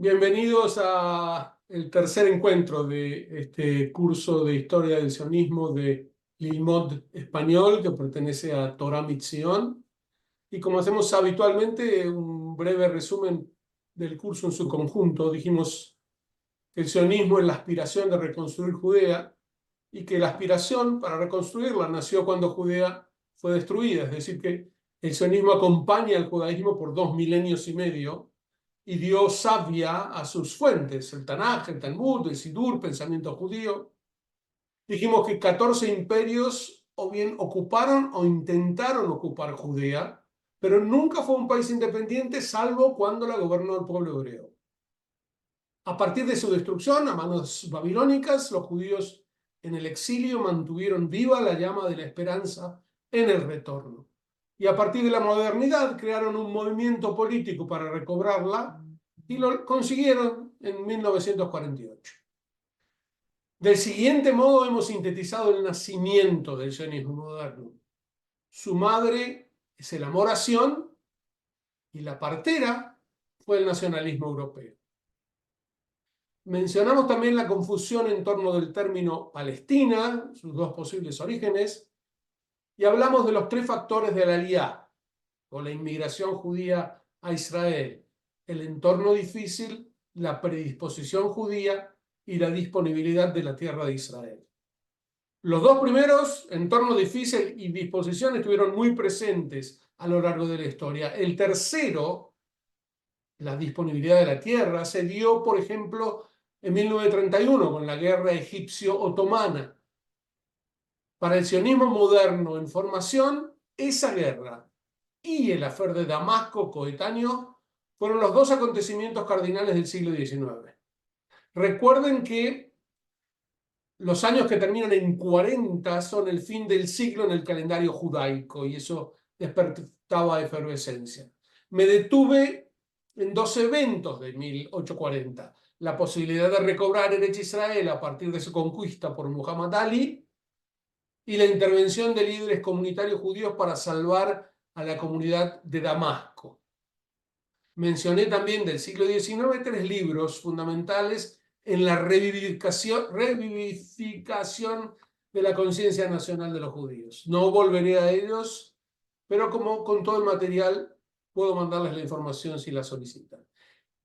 Bienvenidos a el tercer encuentro de este curso de Historia del Sionismo de Lilmod Español, que pertenece a Torah Mitzion. Y como hacemos habitualmente, un breve resumen del curso en su conjunto. Dijimos que el sionismo es la aspiración de reconstruir Judea y que la aspiración para reconstruirla nació cuando Judea fue destruida. Es decir, que el sionismo acompaña al judaísmo por 2 milenios y medio y dio savia a sus fuentes, el Tanaj, el Talmud, el Sidur, pensamiento judío. Dijimos que 14 imperios o bien ocuparon o intentaron ocupar Judea, pero nunca fue un país independiente salvo cuando la gobernó el pueblo hebreo. A partir de su destrucción a manos babilónicas, los judíos en el exilio mantuvieron viva la llama de la esperanza en el retorno. Y a partir de la modernidad crearon un movimiento político para recobrarla y lo consiguieron en 1948. Del siguiente modo hemos sintetizado el nacimiento del sionismo moderno. Su madre es el amor a Sion y la partera fue el nacionalismo europeo. Mencionamos también la confusión en torno del término Palestina, sus dos posibles orígenes, y hablamos de los tres factores de la Aliyá, o la inmigración judía a Israel: el entorno difícil, la predisposición judía y la disponibilidad de la tierra de Israel. Los dos primeros, entorno difícil y disposición, estuvieron muy presentes a lo largo de la historia. El tercero, la disponibilidad de la tierra, se dio, por ejemplo, en 1931 con la guerra egipcio-otomana. Para el sionismo moderno en formación, esa guerra y el afer de Damasco coetáneo fueron los dos acontecimientos cardinales del siglo XIX. Recuerden que los años que terminan en 40 son el fin del siglo en el calendario judaico y eso despertaba efervescencia. Me detuve en dos eventos de 1840. La posibilidad de recobrar Eretz Israel a partir de su conquista por Muhammad Ali y la intervención de líderes comunitarios judíos para salvar a la comunidad de Damasco. Mencioné también del siglo XIX tres libros fundamentales en la revivificación de la conciencia nacional de los judíos. No volveré a ellos, pero como con todo el material puedo mandarles la información si la solicitan.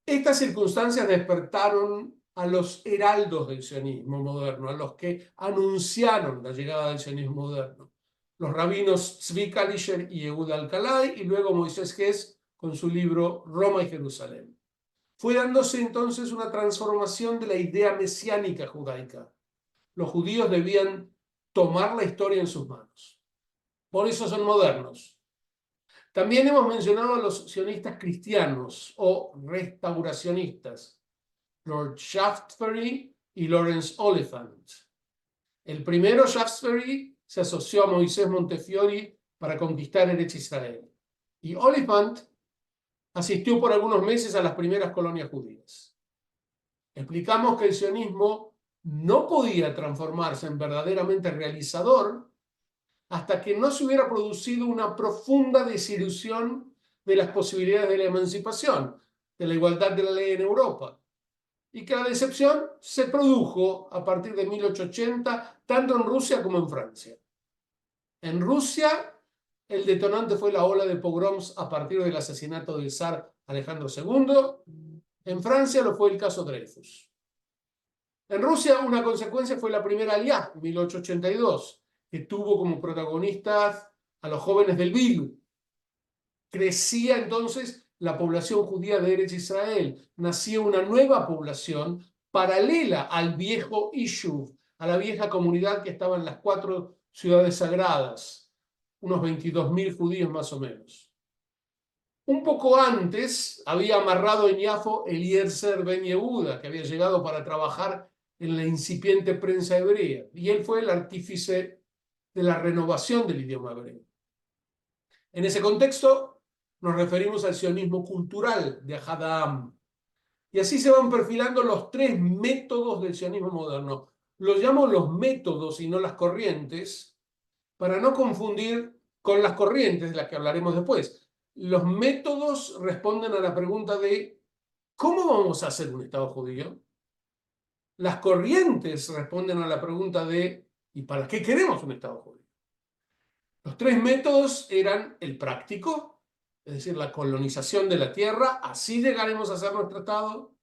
Estas circunstancias despertaron a los heraldos del sionismo moderno, a los que anunciaron la llegada del sionismo moderno: los rabinos Tzvi Kalischer y Yehuda Alcalay, y luego Moisés Hess con su libro Roma y Jerusalén. Fue dándose entonces una transformación de la idea mesiánica judaica. Los judíos debían tomar la historia en sus manos. Por eso son modernos. También hemos mencionado a los sionistas cristianos o restauracionistas, Lord Shaftesbury y Lawrence Oliphant. El primero, Shaftesbury, se asoció a Moisés Montefiore para conquistar Eretz Israel, y Oliphant asistió por algunos meses a las primeras colonias judías. Explicamos que el sionismo no podía transformarse en verdaderamente realizador hasta que no se hubiera producido una profunda desilusión de las posibilidades de la emancipación, de la igualdad de la ley en Europa, y que la decepción se produjo a partir de 1880, tanto en Rusia como en Francia. En Rusia, el detonante fue la ola de pogroms a partir del asesinato del zar Alejandro II. En Francia lo fue el caso Dreyfus. En Rusia, una consecuencia fue la primera Aliyá, 1882, que tuvo como protagonistas a los jóvenes del Bilu. Crecía entonces la población judía de Eretz Israel. Nacía una nueva población paralela al viejo Ishuv, a la vieja comunidad que estaba en las 4 ciudades sagradas, unos 22.000 judíos más o menos. Un poco antes había amarrado en Yafo Eliezer ben Yehuda, que había llegado para trabajar en la incipiente prensa hebrea, y él fue el artífice de la renovación del idioma hebreo. En ese contexto nos referimos al sionismo cultural de Ahad, y así se van perfilando los tres métodos del sionismo moderno. Los llamo los métodos y no las corrientes, para no confundir con las corrientes de las que hablaremos después. Los métodos responden a la pregunta de ¿Cómo vamos a hacer un Estado judío? Las corrientes responden a la pregunta de ¿y para qué queremos un Estado judío? Los tres métodos eran el práctico, es decir, la colonización de la tierra, así llegaremos a ser nuestro Estado.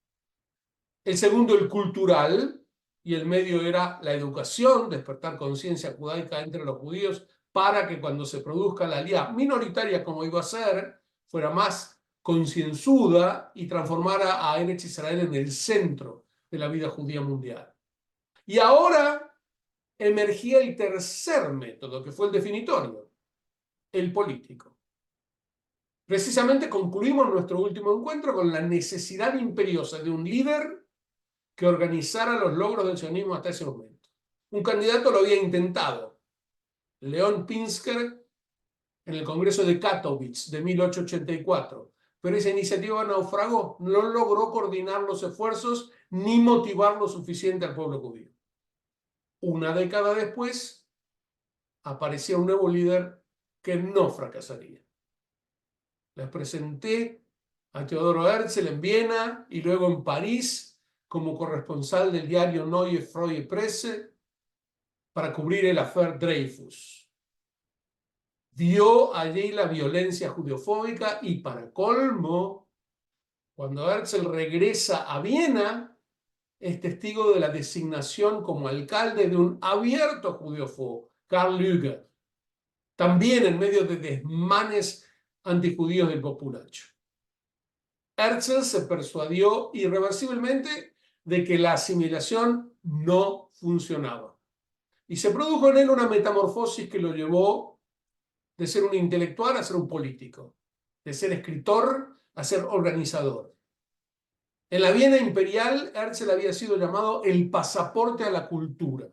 El segundo, el cultural, y el medio era la educación, despertar conciencia judaica entre los judíos para que cuando se produzca la alía minoritaria como iba a ser, fuera más concienzuda y transformara a Eretz Israel en el centro de la vida judía mundial. Y ahora emergía el tercer método, que fue el definitorio, el político. Precisamente concluimos nuestro último encuentro con la necesidad imperiosa de un líder que organizara los logros del sionismo hasta ese momento. Un candidato lo había intentado, León Pinsker, en el Congreso de Katowice de 1884, pero esa iniciativa naufragó, no logró coordinar los esfuerzos ni motivar lo suficiente al pueblo judío. Una década después, aparecía un nuevo líder que no fracasaría. Les presenté a Teodoro Herzl en Viena y luego en París como corresponsal del diario Neue Freie Presse para cubrir el affaire Dreyfus. Vio allí la violencia judeofóbica y, para colmo, cuando Herzl regresa a Viena, es testigo de la designación como alcalde de un abierto judeófobo, Karl Lueger, también en medio de desmanes antijudíos del populacho. Herzl se persuadió irreversiblemente de que la asimilación no funcionaba. Y se produjo en él una metamorfosis que lo llevó de ser un intelectual a ser un político, de ser escritor a ser organizador. En la Viena imperial, Herzl había sido llamado el pasaporte a la cultura.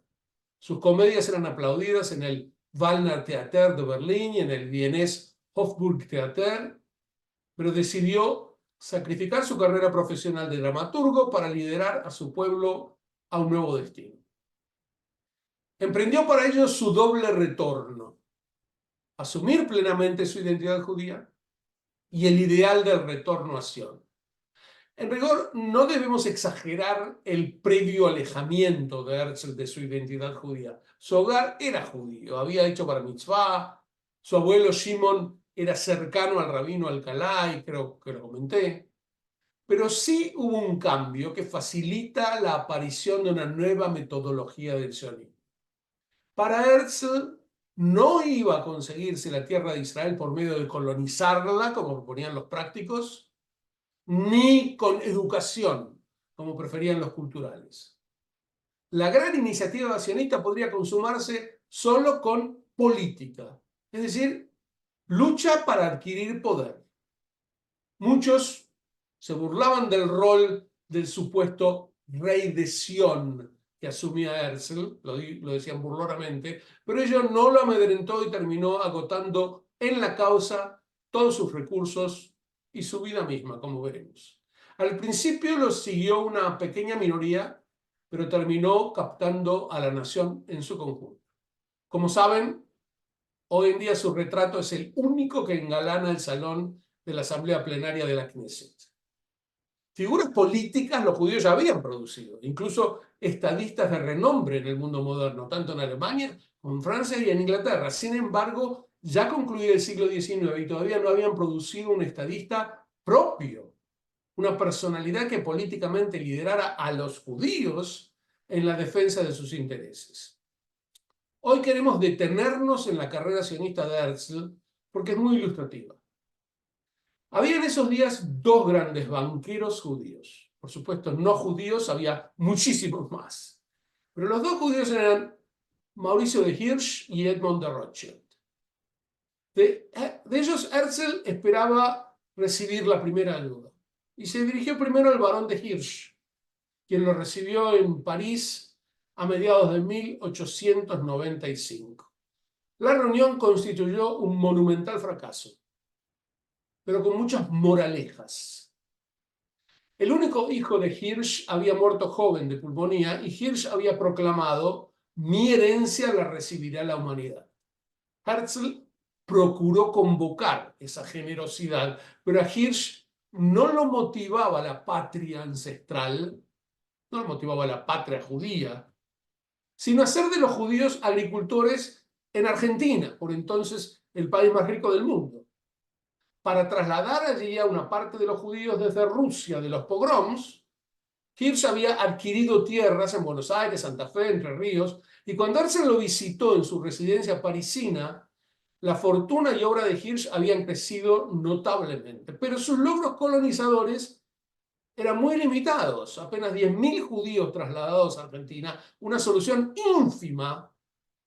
Sus comedias eran aplaudidas en el Wallner Theater de Berlín y en el vienés Hofburg Theater, pero decidió sacrificar su carrera profesional de dramaturgo para liderar a su pueblo a un nuevo destino. Emprendió para ello su doble retorno: asumir plenamente su identidad judía y el ideal del retorno a Sion. En rigor, no debemos exagerar el previo alejamiento de Herzl de su identidad judía. Su hogar era judío, había hecho bar mitzvah, su abuelo Shimon era cercano al rabino Alcalá, y creo que lo comenté. Pero sí hubo un cambio que facilita la aparición de una nueva metodología del sionismo. Para Herzl no iba a conseguirse la tierra de Israel por medio de colonizarla, como proponían los prácticos, ni con educación, como preferían los culturales. La gran iniciativa sionista podría consumarse solo con política, es decir, lucha para adquirir poder. Muchos se burlaban del rol del supuesto rey de Sion que asumía Herzl, lo decían burlonamente, pero ello no lo amedrentó y terminó agotando en la causa todos sus recursos y su vida misma, como veremos. Al principio lo siguió una pequeña minoría, pero terminó captando a la nación en su conjunto. Como saben, hoy en día su retrato es el único que engalana el salón de la Asamblea Plenaria de la Knesset. Figuras políticas los judíos ya habían producido, incluso estadistas de renombre en el mundo moderno, tanto en Alemania como en Francia y en Inglaterra. Sin embargo, ya concluido el siglo XIX y todavía no habían producido un estadista propio, una personalidad que políticamente liderara a los judíos en la defensa de sus intereses. Hoy queremos detenernos en la carrera sionista de Herzl porque es muy ilustrativa. Había en esos días dos grandes banqueros judíos. Por supuesto, no judíos había muchísimos más. Pero los dos judíos eran Mauricio de Hirsch y Edmond de Rothschild. De ellos, Herzl esperaba recibir la primera ayuda. Y se dirigió primero al barón de Hirsch, quien lo recibió en París a mediados de 1895. La reunión constituyó un monumental fracaso, pero con muchas moralejas. El único hijo de Hirsch había muerto joven de pulmonía y Hirsch había proclamado: mi herencia la recibirá la humanidad. Herzl procuró convocar esa generosidad, pero a Hirsch no lo motivaba la patria ancestral, no lo motivaba la patria judía, sino hacer de los judíos agricultores en Argentina, por entonces el país más rico del mundo, para trasladar allí a una parte de los judíos desde Rusia, de los pogroms. Hirsch había adquirido tierras en Buenos Aires, Santa Fe, Entre Ríos, y cuando Herzl lo visitó en su residencia parisina, la fortuna y obra de Hirsch habían crecido notablemente, pero sus logros colonizadores eran muy limitados, apenas 10.000 judíos trasladados a Argentina, una solución ínfima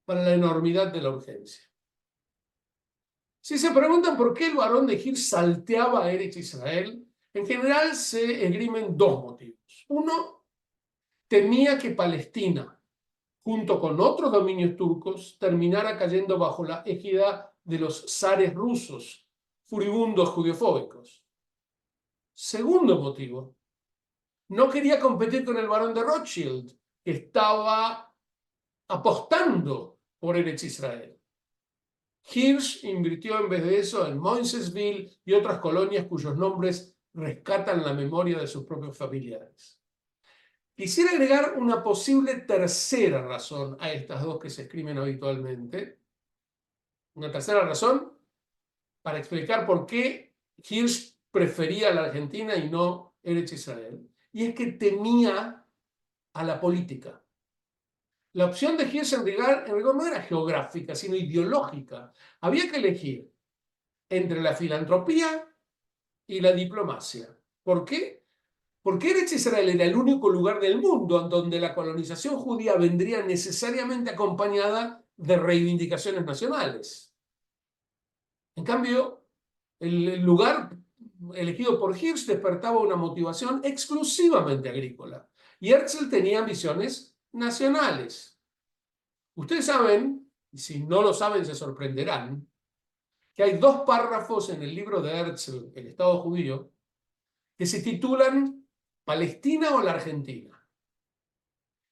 para la enormidad de la urgencia. Si se preguntan por qué el barón de Hirsch salteaba a Eretz Israel, en general se esgrimen dos motivos. Uno, temía que Palestina, junto con otros dominios turcos, terminara cayendo bajo la égida de los zares rusos, furibundos judiofóbicos. Segundo motivo, no quería competir con el barón de Rothschild, que estaba apostando por Eretz Israel. Hirsch invirtió en vez de eso en Moisesville y otras colonias cuyos nombres rescatan la memoria de sus propios familiares. Quisiera agregar una posible tercera razón a estas dos que se escriben habitualmente. Una tercera razón para explicar por qué Hirsch prefería la Argentina y no Eretz Israel. Y es que temía a la política. La opción de Hirsch en rigor no era geográfica, sino ideológica. Había que elegir entre la filantropía y la diplomacia. ¿Por qué? Porque Eretz Israel era el único lugar del mundo en donde la colonización judía vendría necesariamente acompañada de reivindicaciones nacionales. En cambio, el lugar elegido por Hirsch despertaba una motivación exclusivamente agrícola. Y Herzl tenía ambiciones nacionales. Ustedes saben, y si no lo saben se sorprenderán, que hay dos párrafos en el libro de Herzl, El Estado Judío, que se titulan ¿Palestina o la Argentina?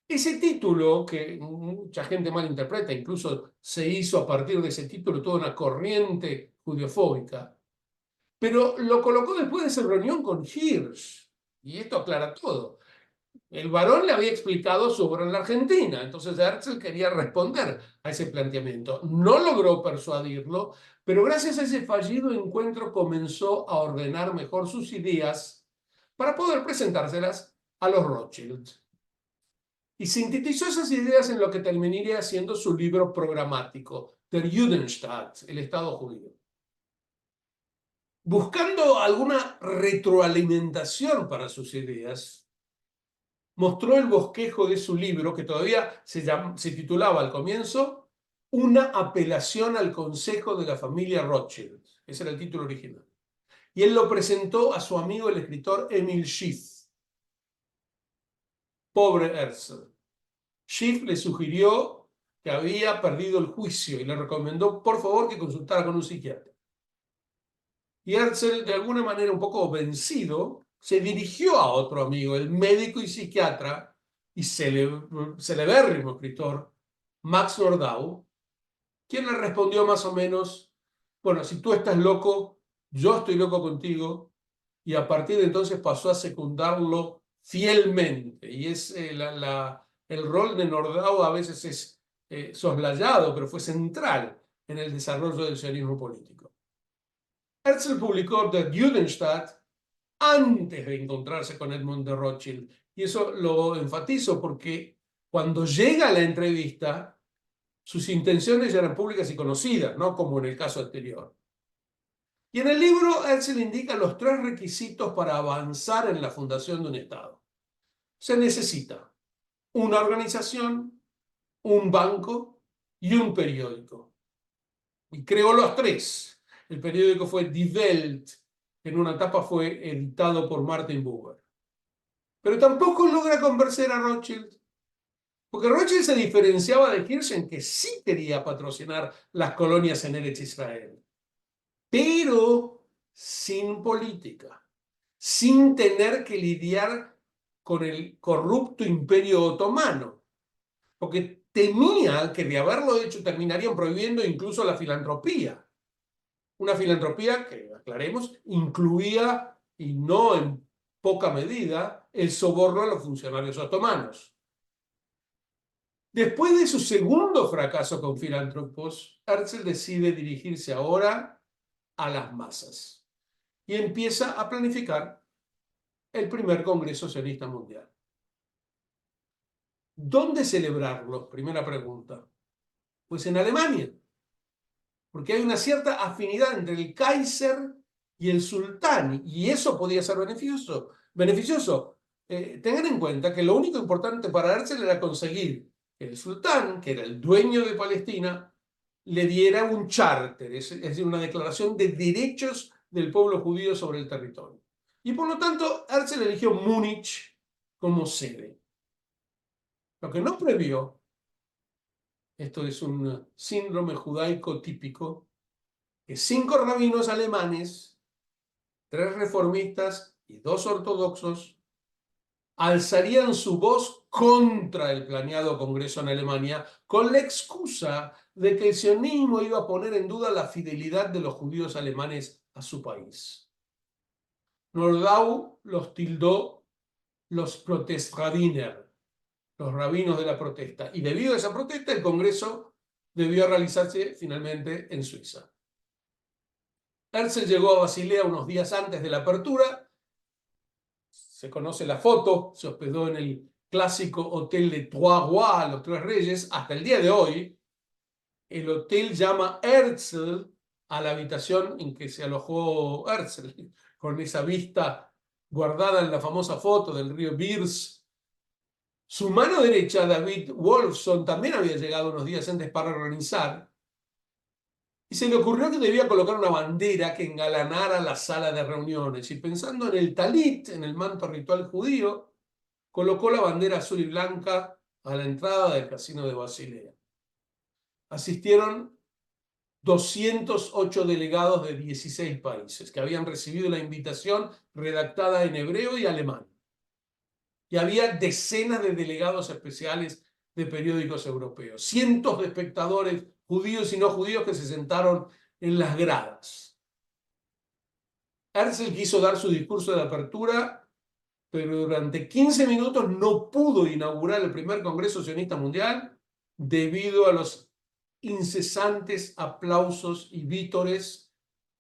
Ese título, que mucha gente malinterpreta, incluso se hizo a partir de ese título toda una corriente judiofóbica, pero lo colocó después de esa reunión con Hirsch, y esto aclara todo. El varón le había explicado sobre la Argentina, entonces Herzl quería responder a ese planteamiento. No logró persuadirlo, pero gracias a ese fallido encuentro comenzó a ordenar mejor sus ideas para poder presentárselas a los Rothschild. Y sintetizó esas ideas en lo que terminaría siendo su libro programático, Der Judenstaat, el Estado Judío. Buscando alguna retroalimentación para sus ideas, mostró el bosquejo de su libro, que todavía se titulaba al comienzo, Una apelación al consejo de la familia Rothschild. Ese era el título original. Y él lo presentó a su amigo el escritor Emil Schiff. Pobre Herzl. Schiff le sugirió que había perdido el juicio y le recomendó, por favor, que consultara con un psiquiatra. Y Herzl, de alguna manera un poco vencido, se dirigió a otro amigo, el médico y psiquiatra y celebérrimo escritor Max Nordau, quien le respondió más o menos, bueno, si tú estás loco, yo estoy loco contigo, y a partir de entonces pasó a secundarlo fielmente. Y es el rol de Nordau a veces es soslayado, pero fue central en el desarrollo del sionismo político. Herzl publicó Der Judenstaat antes de encontrarse con Edmund de Rothschild. Y eso lo enfatizo porque cuando llega a la entrevista, sus intenciones ya eran públicas y conocidas, no como en el caso anterior. Y en el libro Herzl indica los tres requisitos para avanzar en la fundación de un Estado. Se necesita una organización, un banco y un periódico. Y creó los tres. El periódico fue Die Welt, que en una etapa fue editado por Martin Buber. Pero tampoco logra convencer a Rothschild, porque Rothschild se diferenciaba de Hirsch en que sí quería patrocinar las colonias en Eretz Israel, pero sin política, sin tener que lidiar con el corrupto imperio otomano, porque temía que de haberlo hecho terminarían prohibiendo incluso la filantropía. Una filantropía que, aclaremos, incluía y no en poca medida, el soborno a los funcionarios otomanos. Después de su segundo fracaso con filántropos, Herzl decide dirigirse ahora a las masas y empieza a planificar el primer Congreso Sionista Mundial. ¿Dónde celebrarlo? Primera pregunta. Pues en Alemania, porque hay una cierta afinidad entre el Kaiser y el sultán, y eso podía ser beneficioso. Tengan en cuenta que lo único importante para Herzl era conseguir que el sultán, que era el dueño de Palestina, le diera un charter, es decir, una declaración de derechos del pueblo judío sobre el territorio. Y por lo tanto, Herzl eligió Múnich como sede. Lo que no previó, esto es un síndrome judaico típico, que 5 rabinos alemanes, 3 reformistas y 2 ortodoxos, alzarían su voz contra el planeado Congreso en Alemania con la excusa de que el sionismo iba a poner en duda la fidelidad de los judíos alemanes a su país. Nordau los tildó los Protestradiner, los rabinos de la protesta, y debido a esa protesta el Congreso debió realizarse finalmente en Suiza. Herzl llegó a Basilea unos días antes de la apertura. Se conoce la foto, se hospedó en el clásico hotel de Trois Rois, los Tres Reyes. Hasta el día de hoy, el hotel llama Herzl a la habitación en que se alojó Herzl, con esa vista guardada en la famosa foto del río Birs. Su mano derecha, David Wolfson, también había llegado unos días antes para organizar, y se le ocurrió que debía colocar una bandera que engalanara la sala de reuniones. Y pensando en el talit, en el manto ritual judío, colocó la bandera azul y blanca a la entrada del casino de Basilea. Asistieron 208 delegados de 16 países que habían recibido la invitación redactada en hebreo y alemán. Y había decenas de delegados especiales de periódicos europeos, cientos de espectadores judíos y no judíos que se sentaron en las gradas. Herzl quiso dar su discurso de apertura, pero durante 15 minutos no pudo inaugurar el primer Congreso Sionista Mundial debido a los incesantes aplausos y vítores,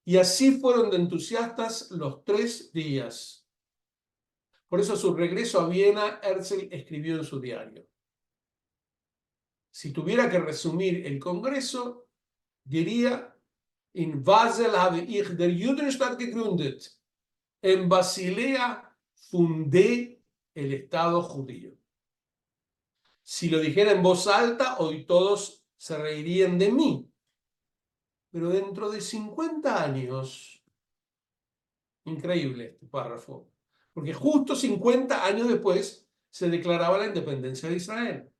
y así fueron de entusiastas los 3 días. Por eso a su regreso a Viena, Herzl escribió en su diario: si tuviera que resumir el Congreso, diría: In Basel habe ich der Judenstaat gegründet. En Basilea fundé el Estado judío. Si lo dijera en voz alta, hoy todos se reirían de mí. Pero dentro de 50 años, increíble este párrafo, porque justo 50 años después se declaraba la independencia de Israel.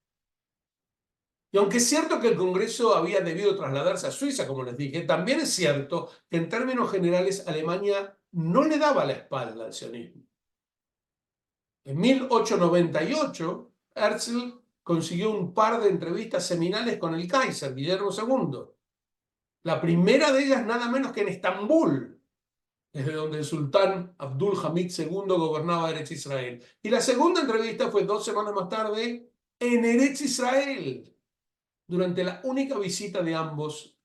Y aunque es cierto que el Congreso había debido trasladarse a Suiza, como les dije, también es cierto que en términos generales Alemania no le daba la espalda al sionismo. En 1898, Herzl consiguió un par de entrevistas seminales con el Kaiser, Guillermo II. La primera de ellas nada menos que en Estambul, desde donde el sultán Abdul Hamid II gobernaba Eretz Israel. Y la segunda entrevista fue 2 semanas más tarde en Eretz Israel, durante la única visita de ambos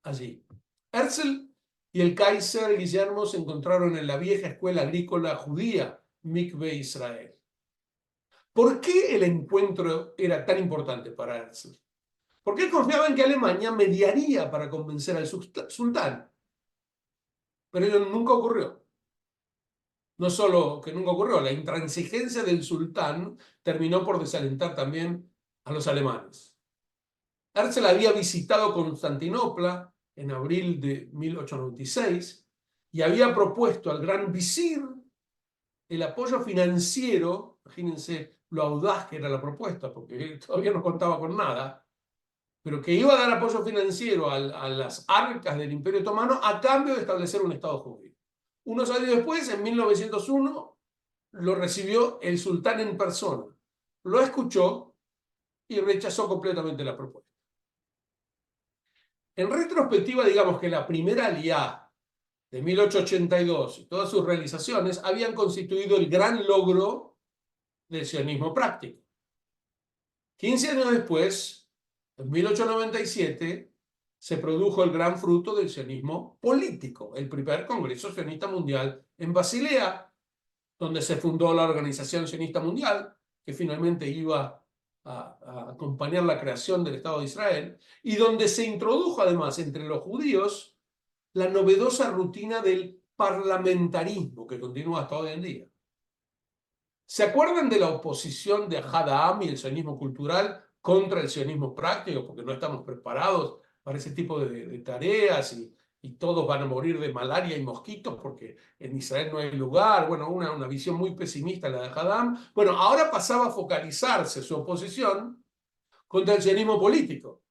allí. Herzl y el Kaiser Guillermo se encontraron en la vieja escuela agrícola judía, Mikve Israel. ¿Por qué el encuentro era tan importante para Herzl? Porque él confiaba en que Alemania mediaría para convencer al sultán. Pero ello nunca ocurrió. No solo que nunca ocurrió, la intransigencia del sultán terminó por desalentar también a los alemanes. Herzl había visitado Constantinopla en abril de 1896 y había propuesto al gran visir el apoyo financiero. Imagínense lo audaz que era la propuesta, porque todavía no contaba con nada, pero que iba a dar apoyo financiero a las arcas del Imperio Otomano a cambio de establecer un Estado judío. Unos años después, en 1901, lo recibió el sultán en persona. Lo escuchó y rechazó completamente la propuesta. En retrospectiva, digamos que la primera aliá de 1882 y todas sus realizaciones habían constituido el gran logro del sionismo práctico. 15 años después, en 1897, se produjo el gran fruto del sionismo político, el primer Congreso Sionista Mundial en Basilea, donde se fundó la Organización Sionista Mundial, que finalmente iba a acompañar la creación del Estado de Israel, y donde se introdujo además entre los judíos la novedosa rutina del parlamentarismo que continúa hasta hoy en día. ¿Se acuerdan de la oposición de Ahad Ha'am y el sionismo cultural contra el sionismo práctico? Porque no estamos preparados para ese tipo de tareas y todos van a morir de malaria y mosquitos porque en Israel no hay lugar. Bueno, una visión muy pesimista la de Ahad Ha'am. Bueno, ahora pasaba a focalizarse su oposición contra el sionismo político,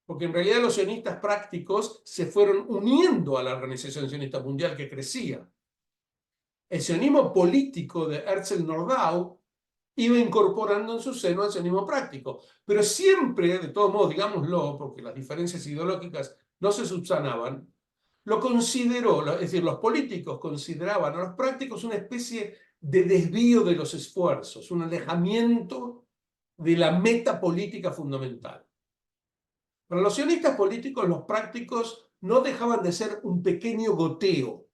porque en realidad los sionistas prácticos se fueron uniendo a la Organización Sionista Mundial que crecía. El sionismo político de Herzl Nordau iba incorporando en su seno al sionismo práctico, pero siempre, de todos modos, digámoslo, porque las diferencias ideológicas no se subsanaban, lo consideró, es decir, los políticos consideraban a los prácticos una especie de desvío de los esfuerzos, un alejamiento de la meta política fundamental. Para los sionistas políticos, los prácticos no dejaban de ser un pequeño goteo,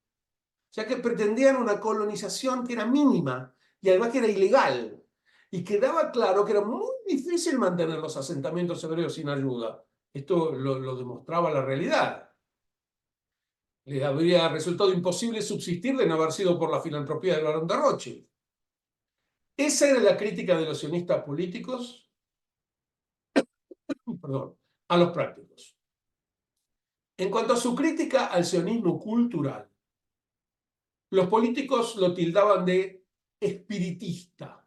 ya que pretendían una colonización que era mínima y además que era ilegal, y quedaba claro que era muy difícil mantener los asentamientos hebreos sin ayuda. Esto lo demostraba la realidad. Les habría resultado imposible subsistir de no haber sido por la filantropía del barón de Rothschild. Esa era la crítica de los sionistas políticos, perdón, a los prácticos. En cuanto a su crítica al sionismo cultural, los políticos lo tildaban de espiritista.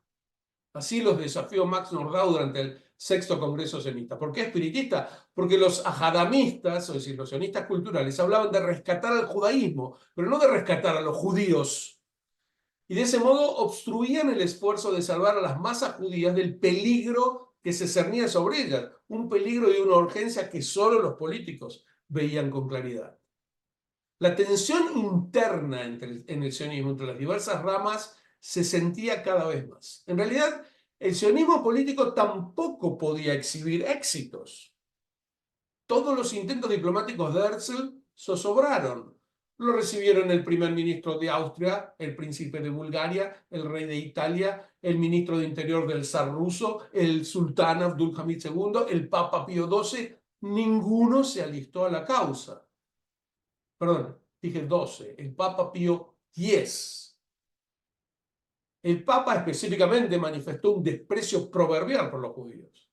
Así los desafió Max Nordau durante el sexto Congreso Sionista. ¿Por qué espiritista? Porque los ahadamistas, es decir, los sionistas culturales, hablaban de rescatar al judaísmo, pero no de rescatar a los judíos. Y de ese modo obstruían el esfuerzo de salvar a las masas judías del peligro que se cernía sobre ellas, un peligro y una urgencia que solo los políticos veían con claridad. La tensión interna en el sionismo, entre las diversas ramas, se sentía cada vez más. En realidad, el sionismo político tampoco podía exhibir éxitos. Todos los intentos diplomáticos de Herzl zozobraron. Lo recibieron el primer ministro de Austria, el príncipe de Bulgaria, el rey de Italia, el ministro de Interior del zar ruso, el sultán Abdulhamid II, el papa Pío XII. Ninguno se alistó a la causa. Perdón, dije 12, el Papa Pío X. El Papa específicamente manifestó un desprecio proverbial por los judíos.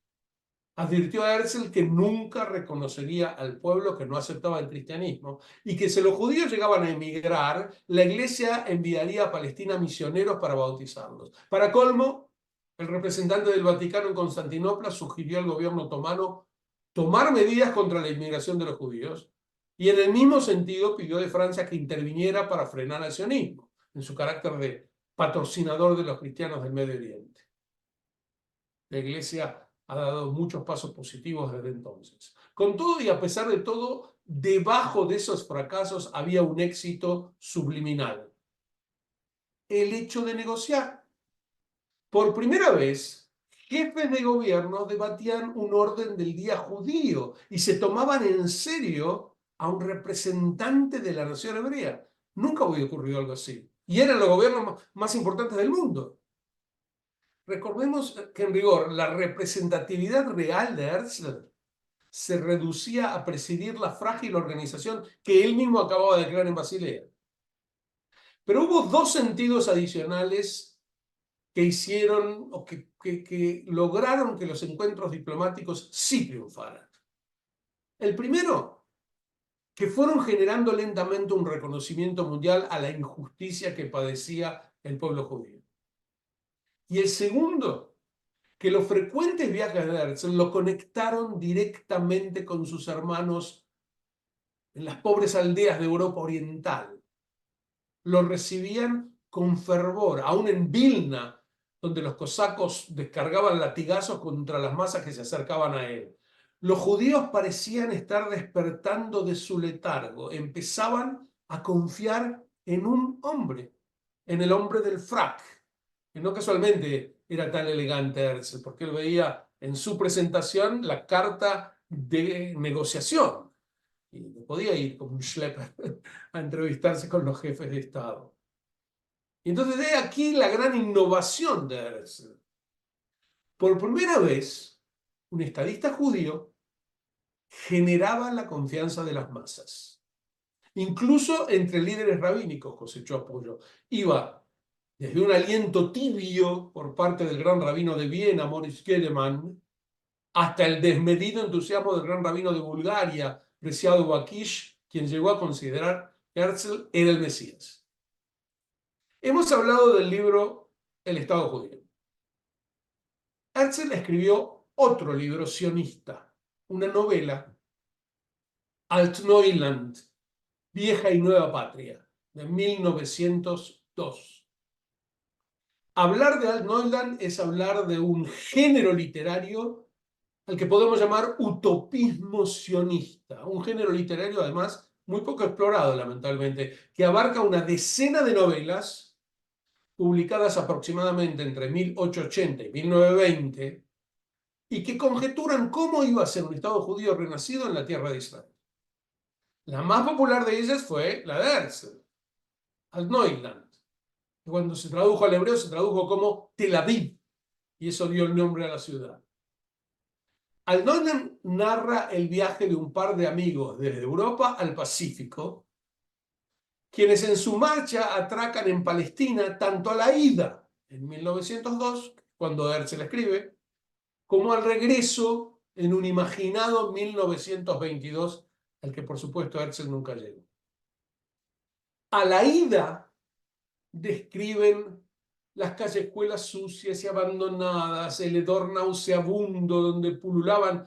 Advirtió a Herzl que nunca reconocería al pueblo que no aceptaba el cristianismo y que si los judíos llegaban a emigrar, la iglesia enviaría a Palestina misioneros para bautizarlos. Para colmo, el representante del Vaticano en Constantinopla sugirió al gobierno otomano tomar medidas contra la inmigración de los judíos y en el mismo sentido pidió de Francia que interviniera para frenar al sionismo, en su carácter de patrocinador de los cristianos del Medio Oriente. La iglesia ha dado muchos pasos positivos desde entonces. Con todo y a pesar de todo, debajo de esos fracasos había un éxito subliminal. El hecho de negociar. Por primera vez, jefes de gobierno debatían un orden del día judío y se tomaban en serio a un representante de la nación hebrea. Nunca había ocurrido algo así. Y eran los gobiernos más importantes del mundo. Recordemos que en rigor la representatividad real de Herzl se reducía a presidir la frágil organización que él mismo acababa de crear en Basilea. Pero hubo dos sentidos adicionales que hicieron o que lograron que los encuentros diplomáticos sí triunfaran. El primero, que fueron generando lentamente un reconocimiento mundial a la injusticia que padecía el pueblo judío. Y el segundo, que los frecuentes viajes de Herzl lo conectaron directamente con sus hermanos en las pobres aldeas de Europa Oriental. Lo recibían con fervor, aún en Vilna, donde los cosacos descargaban latigazos contra las masas que se acercaban a él. Los judíos parecían estar despertando de su letargo, empezaban a confiar en un hombre, en el hombre del frac, que no casualmente era tan elegante Herzl, porque él veía en su presentación la carta de negociación y no podía ir como un schlepper a entrevistarse con los jefes de Estado. Y entonces de aquí la gran innovación de Herzl. Por primera vez, un estadista judío generaba la confianza de las masas. Incluso entre líderes rabínicos cosechó apoyo. Iba desde un aliento tibio por parte del gran rabino de Viena, Moritz Gelemann, hasta el desmedido entusiasmo del gran rabino de Bulgaria, Preciado Bakish, quien llegó a considerar que Herzl era el Mesías. Hemos hablado del libro El Estado Judío. Herzl escribió otro libro sionista, una novela, Altneuland, Vieja y Nueva Patria, de 1902. Hablar de Altneuland es hablar de un género literario al que podemos llamar utopismo sionista, un género literario además muy poco explorado, lamentablemente, que abarca una decena de novelas publicadas aproximadamente entre 1880 y 1920 y que conjeturan cómo iba a ser un Estado judío renacido en la tierra de Israel. La más popular de ellas fue la de Herzl, Altneuland, que cuando se tradujo al hebreo se tradujo como Tel Aviv, y eso dio el nombre a la ciudad. Altneuland narra el viaje de un par de amigos desde Europa al Pacífico, quienes en su marcha atracan en Palestina tanto a la ida, en 1902, cuando Herzl escribe, como al regreso en un imaginado 1922, al que por supuesto Herzl nunca llegó. A la ida describen las callejuelas sucias y abandonadas, el hedor nauseabundo donde pululaban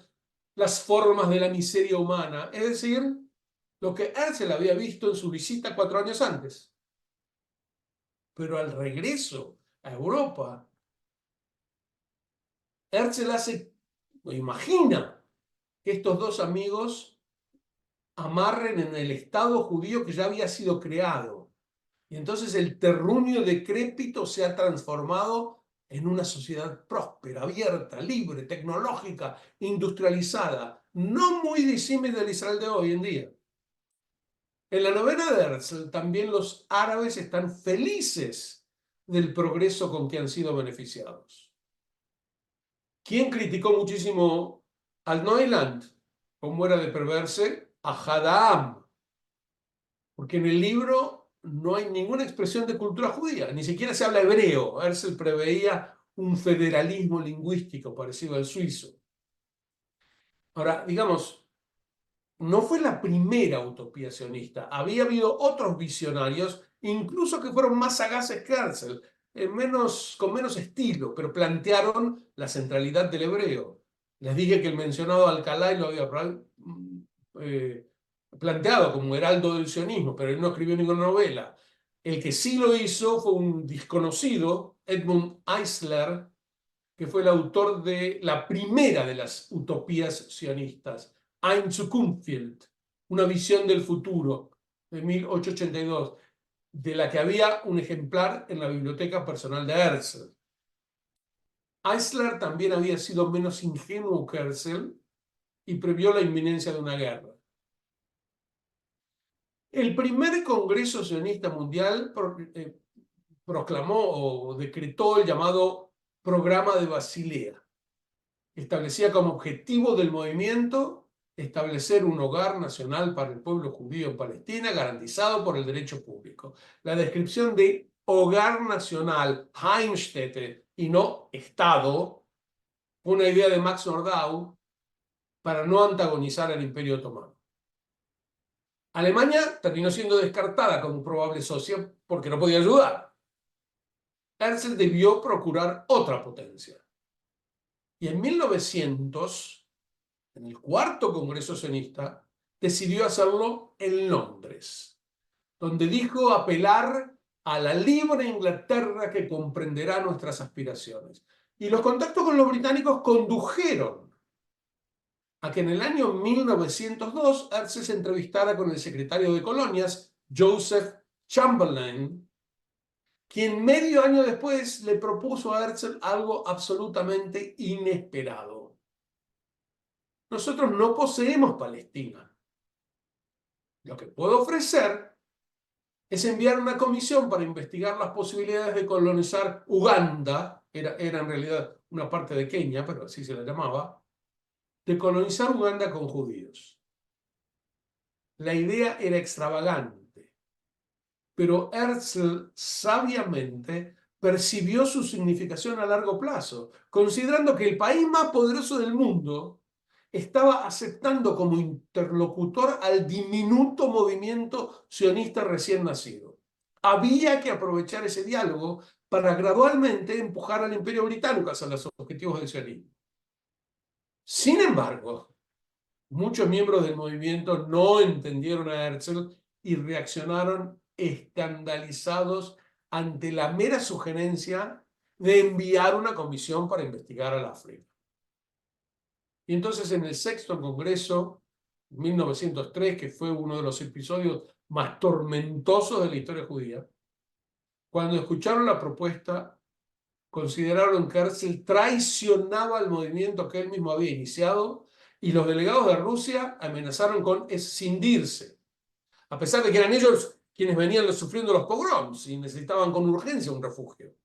las formas de la miseria humana, es decir, lo que Herzl había visto en su visita 4 años antes. Pero al regreso a Europa, Herzl imagina que estos dos amigos amarren en el Estado judío que ya había sido creado. Y entonces el terruño decrépito se ha transformado en una sociedad próspera, abierta, libre, tecnológica, industrializada, no muy disímil del Israel de hoy en día. En la novela de Herzl también los árabes están felices del progreso con que han sido beneficiados. ¿Quién criticó muchísimo al Neuland? ¿Cómo era de preverse? A Hadam. Porque en el libro no hay ninguna expresión de cultura judía, ni siquiera se habla hebreo. Herzl preveía un federalismo lingüístico parecido al suizo. Ahora, digamos, no fue la primera utopía sionista. Había habido otros visionarios, incluso que fueron más sagaces que Herzl, con menos estilo, pero plantearon la centralidad del hebreo. Les dije que el mencionado Alcalá lo había planteado como heraldo del sionismo, pero él no escribió ninguna novela. El que sí lo hizo fue un desconocido, Edmund Eisler, que fue el autor de la primera de las utopías sionistas, Ein Zukunft, una visión del futuro, de 1882, de la que había un ejemplar en la biblioteca personal de Herzl. Eisler también había sido menos ingenuo que Herzl y previó la inminencia de una guerra. El primer Congreso Sionista Mundial proclamó o decretó el llamado Programa de Basilea. Establecía como objetivo del movimiento establecer un hogar nacional para el pueblo judío en Palestina garantizado por el derecho público. La descripción de hogar nacional, Heimstätte, y no Estado, fue una idea de Max Nordau para no antagonizar al Imperio Otomano. Alemania terminó siendo descartada como probable socio porque no podía ayudar. Herzl debió procurar otra potencia. Y en 1900, en el cuarto Congreso Sionista, decidió hacerlo en Londres, donde dijo apelar a la libre Inglaterra que comprenderá nuestras aspiraciones. Y los contactos con los británicos condujeron a que en el año 1902 Herzl se entrevistara con el secretario de Colonias, Joseph Chamberlain, quien medio año después le propuso a Herzl algo absolutamente inesperado. Nosotros no poseemos Palestina. Lo que puedo ofrecer es enviar una comisión para investigar las posibilidades de colonizar Uganda, era en realidad una parte de Kenia, pero así se la llamaba, de colonizar Uganda con judíos. La idea era extravagante, pero Herzl sabiamente percibió su significación a largo plazo, considerando que el país más poderoso del mundo estaba aceptando como interlocutor al diminuto movimiento sionista recién nacido. Había que aprovechar ese diálogo para gradualmente empujar al Imperio Británico hacia los objetivos del sionismo. Sin embargo, muchos miembros del movimiento no entendieron a Herzl y reaccionaron escandalizados ante la mera sugerencia de enviar una comisión para investigar al África. Y entonces en el sexto congreso, 1903, que fue uno de los episodios más tormentosos de la historia judía, cuando escucharon la propuesta, consideraron que Herzl traicionaba al movimiento que él mismo había iniciado y los delegados de Rusia amenazaron con escindirse, a pesar de que eran ellos quienes venían sufriendo los pogroms y necesitaban con urgencia un refugio.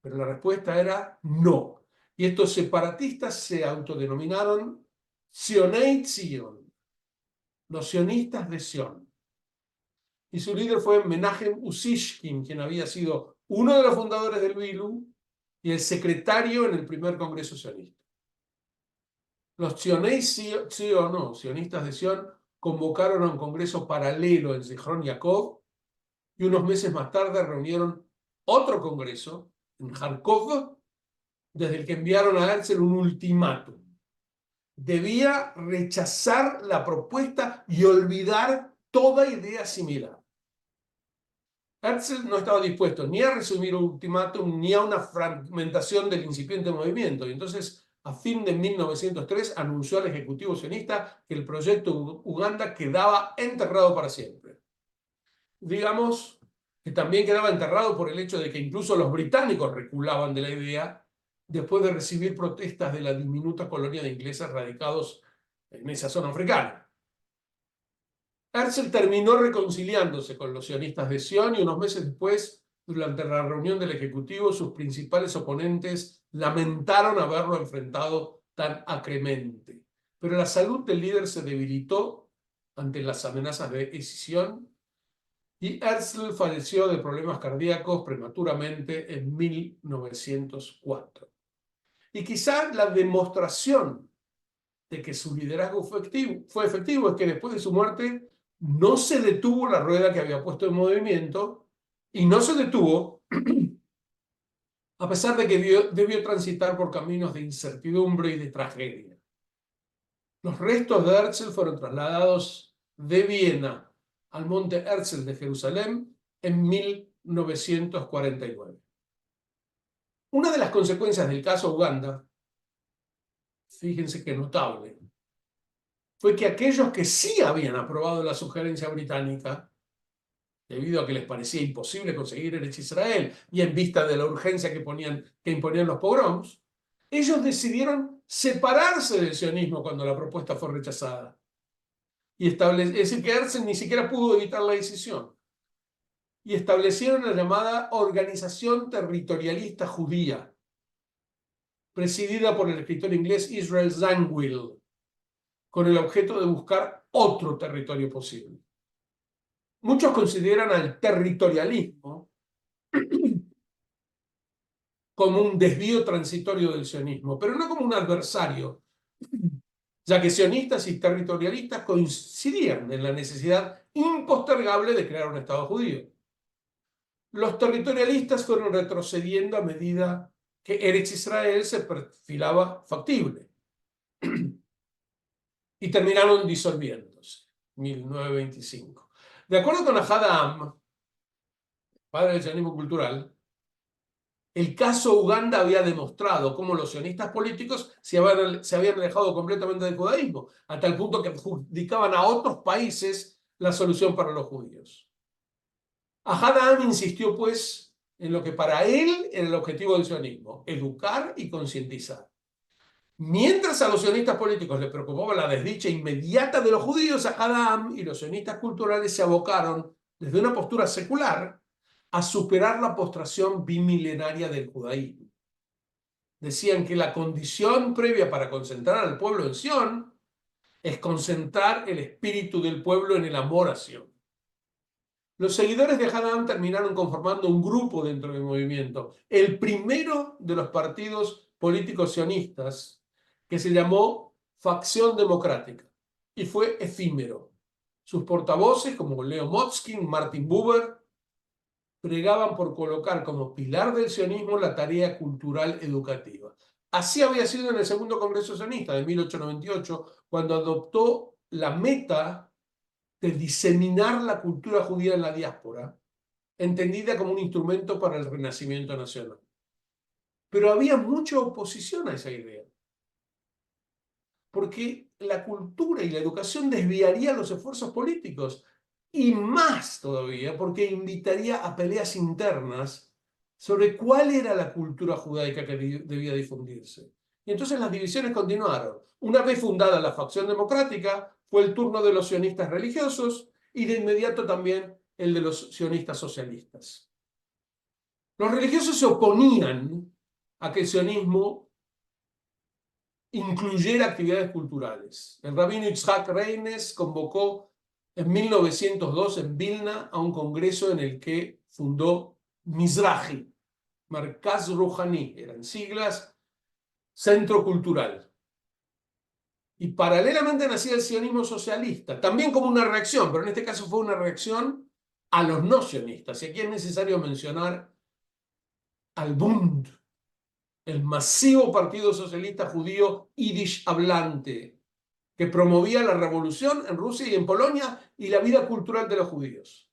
Pero la respuesta era no. Y estos separatistas se autodenominaron Sionei Zion, los sionistas de Sion. Y su líder fue Menachem Usishkin, quien había sido uno de los fundadores del BILU y el secretario en el primer congreso sionista. Los Sionei Zion, no, sionistas de Sion, convocaron a un congreso paralelo en Zichron Yaakov y unos meses más tarde reunieron otro congreso en Kharkov, desde el que enviaron a Herzl un ultimátum. Debía rechazar la propuesta y olvidar toda idea similar. Herzl no estaba dispuesto ni a resumir un ultimátum ni a una fragmentación del incipiente movimiento, y entonces a fin de 1903 anunció al ejecutivo sionista que el proyecto Uganda quedaba enterrado para siempre. Digamos que también quedaba enterrado por el hecho de que incluso los británicos reculaban de la idea después de recibir protestas de la diminuta colonia de ingleses radicados en esa zona africana. Herzl terminó reconciliándose con los sionistas de Sion y unos meses después, durante la reunión del Ejecutivo, sus principales oponentes lamentaron haberlo enfrentado tan acremente. Pero la salud del líder se debilitó ante las amenazas de escisión y Herzl falleció de problemas cardíacos prematuramente en 1904. Y quizá la demostración de que su liderazgo fue efectivo es que después de su muerte no se detuvo la rueda que había puesto en movimiento y no se detuvo a pesar de que debió transitar por caminos de incertidumbre y de tragedia. Los restos de Herzl fueron trasladados de Viena al monte Herzl de Jerusalén en 1949. Una de las consecuencias del caso Uganda, fíjense qué notable, fue que aquellos que sí habían aprobado la sugerencia británica, debido a que les parecía imposible conseguir Eretz Israel y en vista de la urgencia que imponían los pogroms, ellos decidieron separarse del sionismo cuando la propuesta fue rechazada. Es decir, que Herzl ni siquiera pudo evitar la decisión. Y establecieron la llamada Organización Territorialista Judía, presidida por el escritor inglés Israel Zangwill, con el objeto de buscar otro territorio posible. Muchos consideran al territorialismo como un desvío transitorio del sionismo, pero no como un adversario, ya que sionistas y territorialistas coincidían en la necesidad impostergable de crear un Estado judío. Los territorialistas fueron retrocediendo a medida que Eretz Israel se perfilaba factible y terminaron disolviéndose en 1925. De acuerdo con Ahad Ha'am, padre del sionismo cultural, el caso Uganda había demostrado cómo los sionistas políticos se habían alejado completamente del judaísmo, a tal punto que adjudicaban a otros países la solución para los judíos. Ahad insistió, pues, en lo que para él era el objetivo del sionismo: educar y concientizar. Mientras a los sionistas políticos les preocupaba la desdicha inmediata de los judíos, Ahad y los sionistas culturales se abocaron, desde una postura secular, a superar la postración bimilenaria del judaísmo. Decían que la condición previa para concentrar al pueblo en Sion es concentrar el espíritu del pueblo en el amor a Sion. Los seguidores de Hadam terminaron conformando un grupo dentro del movimiento, el primero de los partidos políticos sionistas, que se llamó Facción Democrática, y fue efímero. Sus portavoces, como Leo Motzkin, Martin Buber, pregaban por colocar como pilar del sionismo la tarea cultural educativa. Así había sido en el segundo Congreso Sionista de 1898, cuando adoptó la meta de diseminar la cultura judía en la diáspora, entendida como un instrumento para el renacimiento nacional. Pero había mucha oposición a esa idea, porque la cultura y la educación desviarían los esfuerzos políticos, y más todavía porque invitaría a peleas internas sobre cuál era la cultura judaica que debía difundirse. Y entonces las divisiones continuaron. Una vez fundada la facción democrática, fue el turno de los sionistas religiosos y de inmediato también el de los sionistas socialistas. Los religiosos se oponían a que el sionismo incluyera actividades culturales. El rabino Yitzhak Reines convocó en 1902 en Vilna a un congreso en el que fundó Mizrahi, Merkaz Ruhani, eran siglas, Centro Cultural. Y paralelamente nacía el sionismo socialista, también como una reacción, pero en este caso fue una reacción a los no sionistas. Y aquí es necesario mencionar al Bund, el masivo partido socialista judío yiddish hablante, que promovía la revolución en Rusia y en Polonia y la vida cultural de los judíos.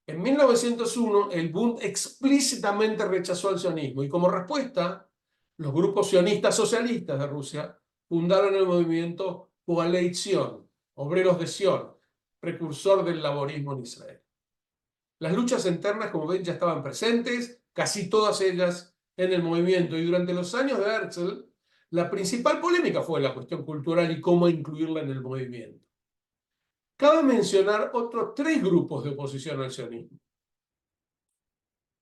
En 1901, el Bund explícitamente rechazó el sionismo y como respuesta, los grupos sionistas socialistas de Rusia fundaron el movimiento Poalei Zion, Obreros de Sion, precursor del laborismo en Israel. Las luchas internas, como ven, ya estaban presentes, casi todas ellas en el movimiento, y durante los años de Herzl, la principal polémica fue la cuestión cultural y cómo incluirla en el movimiento. Cabe mencionar otros tres grupos de oposición al sionismo.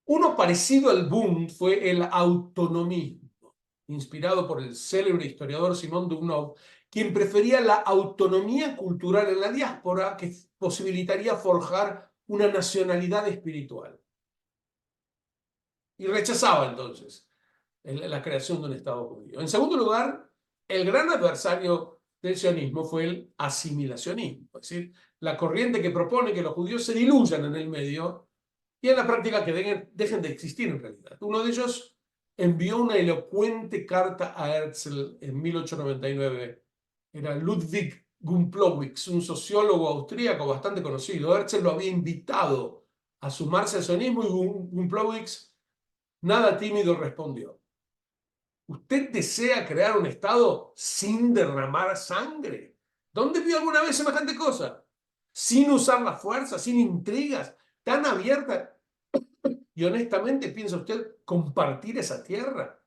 Uno parecido al Bund fue el autonomismo, inspirado por el célebre historiador Simón Dubnov, quien prefería la autonomía cultural en la diáspora, que posibilitaría forjar una nacionalidad espiritual. Y rechazaba entonces la creación de un Estado judío. En segundo lugar, el gran adversario del sionismo fue el asimilacionismo, es decir, la corriente que propone que los judíos se diluyan en el medio y en la práctica que dejen de existir en realidad. Uno de ellos envió una elocuente carta a Herzl en 1899. Era Ludwig Gumplowicz, un sociólogo austríaco bastante conocido. Herzl lo había invitado a sumarse al sionismo y Gumplowicz, nada tímido, respondió: ¿usted desea crear un Estado sin derramar sangre? ¿Dónde vio alguna vez semejante cosa? Sin usar la fuerza, sin intrigas, tan abierta. Y honestamente, ¿piensa usted compartir esa tierra?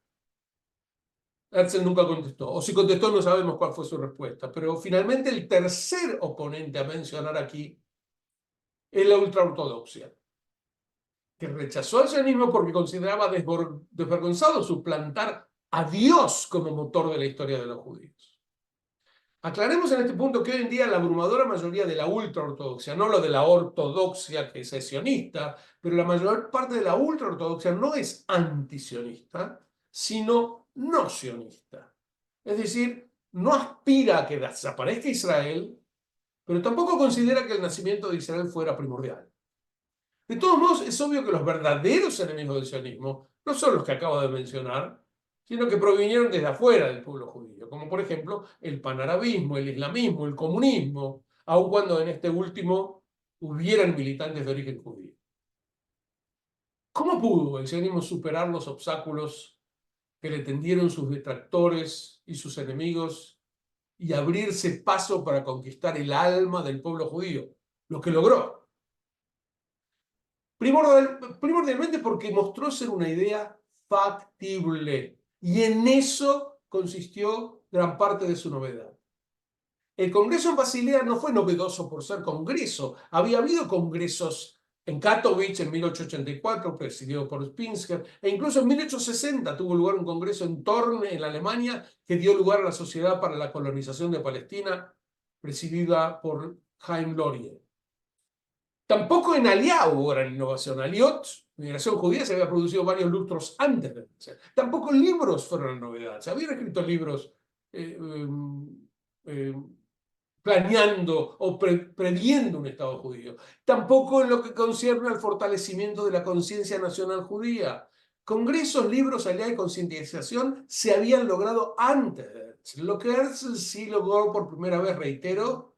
Herzl nunca contestó, o si contestó no sabemos cuál fue su respuesta. Pero finalmente el tercer oponente a mencionar aquí es la ultraortodoxia, que rechazó el sionismo porque consideraba desvergonzado suplantar a Dios como motor de la historia de los judíos. Aclaremos en este punto que hoy en día la abrumadora mayoría de la ultraortodoxia, no lo de la ortodoxia que es sionista, pero la mayor parte de la ultraortodoxia no es antisionista, sino no sionista. Es decir, no aspira a que desaparezca Israel, pero tampoco considera que el nacimiento de Israel fuera primordial. De todos modos, es obvio que los verdaderos enemigos del sionismo no son los que acabo de mencionar, sino que provinieron desde afuera del pueblo judío, como por ejemplo el panarabismo, el islamismo, el comunismo, aun cuando en este último hubieran militantes de origen judío. ¿Cómo pudo el sionismo superar los obstáculos que le tendieron sus detractores y sus enemigos y abrirse paso para conquistar el alma del pueblo judío? Lo que logró. Primordialmente porque mostró ser una idea factible. Y en eso consistió gran parte de su novedad. El Congreso en Basilea no fue novedoso por ser Congreso. Había habido congresos en Katowice en 1884, presidido por Pinsker, e incluso en 1860 tuvo lugar un congreso en Thorn, en la Alemania, que dio lugar a la Sociedad para la Colonización de Palestina, presidida por Chaim Loria. Tampoco en Aliá hubo gran innovación. Aliot, migración judía, se había producido varios lustros antes de eso. Tampoco libros fueron la novedad. Se habían escrito libros eh, eh, planeando o previendo un Estado judío. Tampoco en lo que concierne al fortalecimiento de la conciencia nacional judía. Congresos, libros, Aliá y concientización se habían logrado antes. Lo que Herzl sí logró por primera vez, reitero,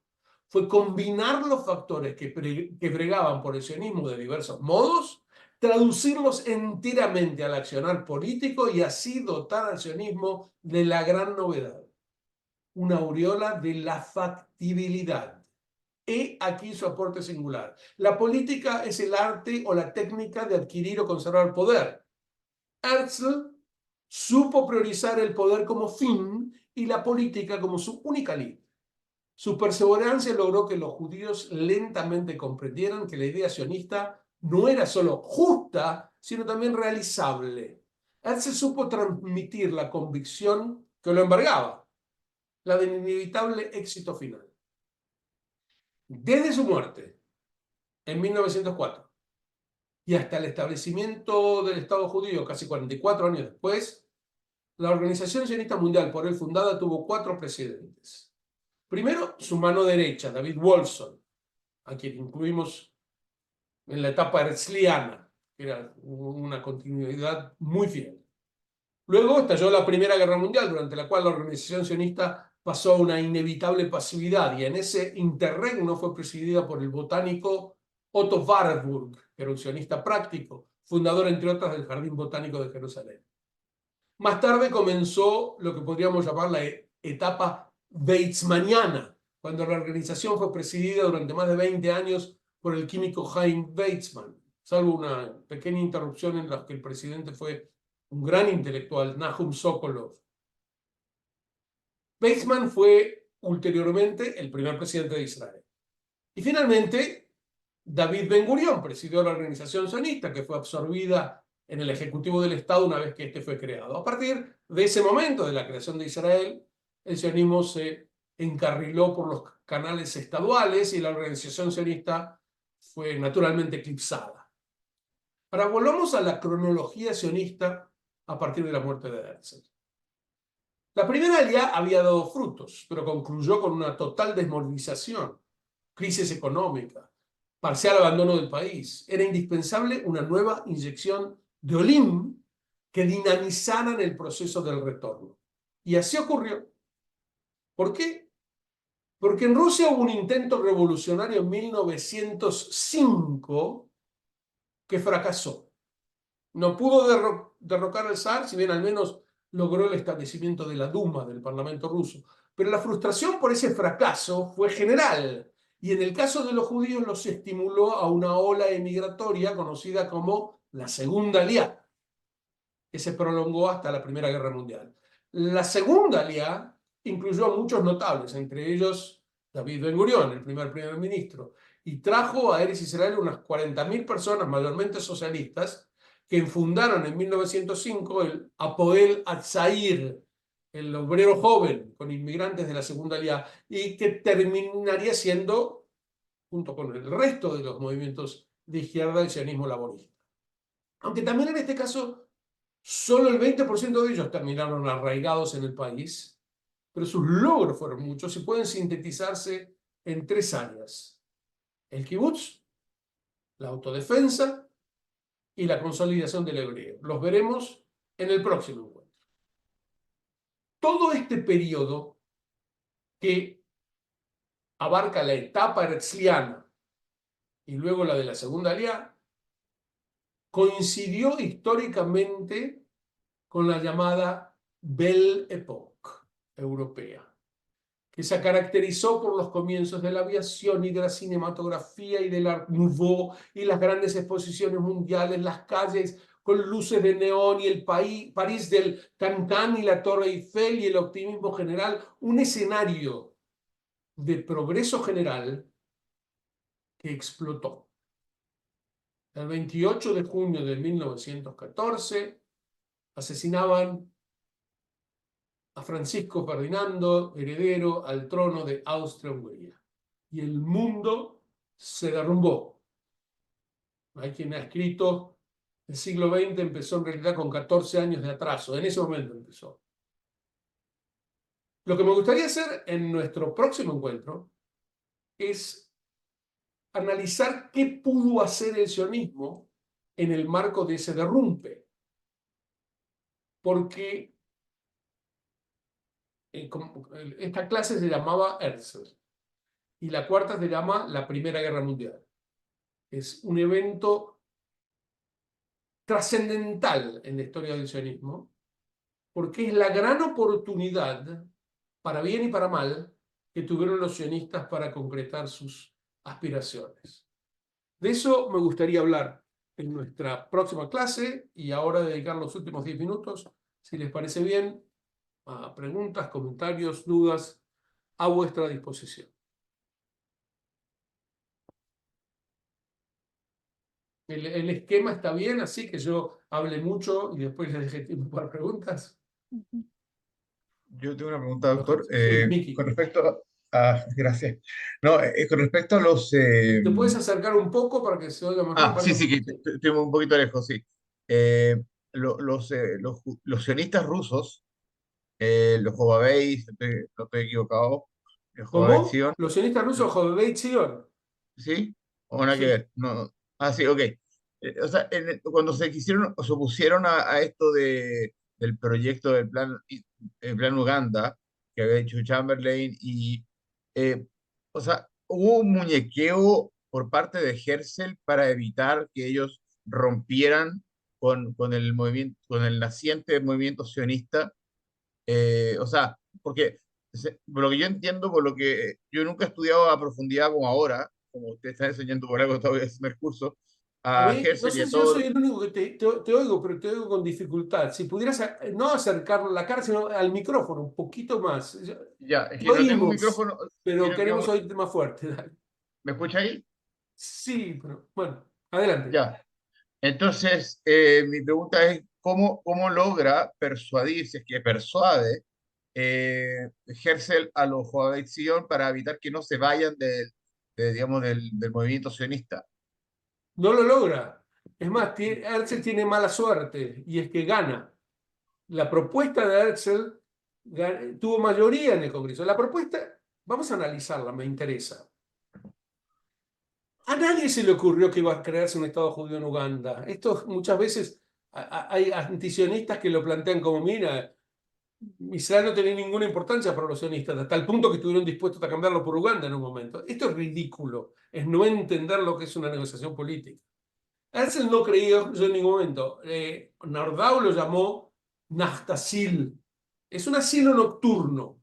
fue combinar los factores que bregaban por el sionismo de diversos modos, traducirlos enteramente al accionar político y así dotar al sionismo de la gran novedad, una aureola de la factibilidad. He aquí su aporte singular. La política es el arte o la técnica de adquirir o conservar poder. Herzl supo priorizar el poder como fin y la política como su única línea. Su perseverancia logró que los judíos lentamente comprendieran que la idea sionista no era solo justa, sino también realizable. Herzl supo transmitir la convicción que lo embargaba, la del inevitable éxito final. Desde su muerte, en 1904, y hasta el establecimiento del Estado judío, casi 44 años después, la Organización Sionista Mundial por él fundada tuvo 4 presidentes. Primero, su mano derecha, David Wolfson, a quien incluimos en la etapa herzliana, que era una continuidad muy fiel. Luego estalló la Primera Guerra Mundial, durante la cual la organización sionista pasó a una inevitable pasividad, y en ese interregno fue presidida por el botánico Otto Warburg, que era un sionista práctico, fundador, entre otras, del Jardín Botánico de Jerusalén. Más tarde comenzó lo que podríamos llamar la etapa weizmanniana, cuando la organización fue presidida durante más de 20 años por el químico Chaim Weizmann, salvo una pequeña interrupción en la que el presidente fue un gran intelectual, Nahum Sokolov. Weizmann fue ulteriormente el primer presidente de Israel. Y finalmente, David Ben-Gurión presidió la organización sionista, que fue absorbida en el Ejecutivo del Estado una vez que este fue creado. A partir de ese momento de la creación de Israel, el sionismo se encarriló por los canales estaduales y la organización sionista fue naturalmente eclipsada. Ahora volvamos a la cronología sionista a partir de la muerte de Herzl. La primera alianza había dado frutos, pero concluyó con una total desmovilización, crisis económica, parcial abandono del país. Era indispensable una nueva inyección de Olim que dinamizaran el proceso del retorno. Y así ocurrió. ¿Por qué? Porque en Rusia hubo un intento revolucionario en 1905 que fracasó. No pudo derrocar al zar, si bien al menos logró el establecimiento de la Duma, del Parlamento ruso. Pero la frustración por ese fracaso fue general. Y en el caso de los judíos los estimuló a una ola emigratoria conocida como la Segunda Aliá, que se prolongó hasta la Primera Guerra Mundial. La Segunda Aliá incluyó a muchos notables, entre ellos David Ben-Gurión, el primer ministro, y trajo a Eretz Israel unas 40.000 personas, mayormente socialistas, que fundaron en 1905 el Hapoel Hatzair, el obrero joven con inmigrantes de la Segunda Aliá, y que terminaría siendo, junto con el resto de los movimientos de izquierda, el sionismo laborista. Aunque también en este caso, solo el 20% de ellos terminaron arraigados en el país, pero sus logros fueron muchos y pueden sintetizarse en 3 áreas: el kibutz, la autodefensa y la consolidación del hebreo. Los veremos en el próximo encuentro. Todo este periodo, que abarca la etapa herzliana y luego la de la Segunda Aliá, coincidió históricamente con la llamada Belle Époque europea, que se caracterizó por los comienzos de la aviación y de la cinematografía y del Art Nouveau y las grandes exposiciones mundiales, las calles con luces de neón y el París del Cancan y la Torre Eiffel y el optimismo general, un escenario de progreso general que explotó. El 28 de junio de 1914 asesinaban a Francisco Ferdinando, heredero al trono de Austria-Hungría. Y el mundo se derrumbó. Hay quien ha escrito, el siglo XX empezó en realidad con 14 años de atraso. En ese momento empezó. Lo que me gustaría hacer en nuestro próximo encuentro es analizar qué pudo hacer el sionismo en el marco de ese derrumbe. Porque esta clase se llamaba Herzl y la cuarta se llama la Primera Guerra Mundial. Es un evento trascendental en la historia del sionismo porque es la gran oportunidad, para bien y para mal, que tuvieron los sionistas para concretar sus aspiraciones. De eso me gustaría hablar en nuestra próxima clase y ahora dedicar los últimos 10 minutos, si les parece bien, a preguntas, comentarios, dudas, a vuestra disposición. El esquema está bien, así que yo hable mucho y después les deje tiempo para preguntas. Yo tengo una pregunta, doctor, Sí, Miki. con respecto gracias. No, con respecto a los... ¿Te puedes acercar un poco para que se oiga mejor? sí, sí, que Sí. estoy un poquito lejos, sí. Los sionistas rusos, los Jobabeis, no estoy equivocado, los Jobabeis, ¿Cómo? ¿Los sionistas rusos Jodebeit Zion? ¿sí? ¿O nada que Sí. ver? No. Ah, sí, ok. O sea, cuando se quisieron o se opusieron a esto del proyecto el plan Uganda, que había hecho Chamberlain, eh, o sea, hubo un muñequeo por parte de Herzl para evitar que ellos rompieran con el movimiento, con el naciente movimiento sionista, o sea, porque por lo que yo entiendo, por lo que yo nunca he estudiado a profundidad como ahora, como usted está enseñando por algo todavía es el curso, A a mí, no Herzl y sé a si yo soy todo, el único que te oigo, pero te oigo con dificultad. Si pudieras no acercar la cara, sino al micrófono un poquito más. ya, es Te que no tengo un oímos, micrófono, pero sino que, queremos oírte más fuerte. Dale. ¿me escucha ahí? Sí, pero bueno, adelante. Ya. Entonces, mi pregunta es, ¿cómo logra persuadir, si es que persuade, Herzl a los Sion para evitar que no se vayan digamos, del movimiento sionista? No lo logra. Es más, Herzl tiene mala suerte y es que gana. La propuesta de Herzl tuvo mayoría en el Congreso. La propuesta, vamos a analizarla, me interesa. A nadie se le ocurrió que iba a crearse un Estado judío en Uganda. Esto muchas veces hay antisionistas que lo plantean como, mira, Israel no tenía ninguna importancia para los sionistas, hasta el punto que estuvieron dispuestos a cambiarlo por Uganda en un momento. Esto es ridículo, es no entender lo que es una negociación política. Herzl no creyó yo en ningún momento. Nordau lo llamó Naftasil. Es un asilo nocturno.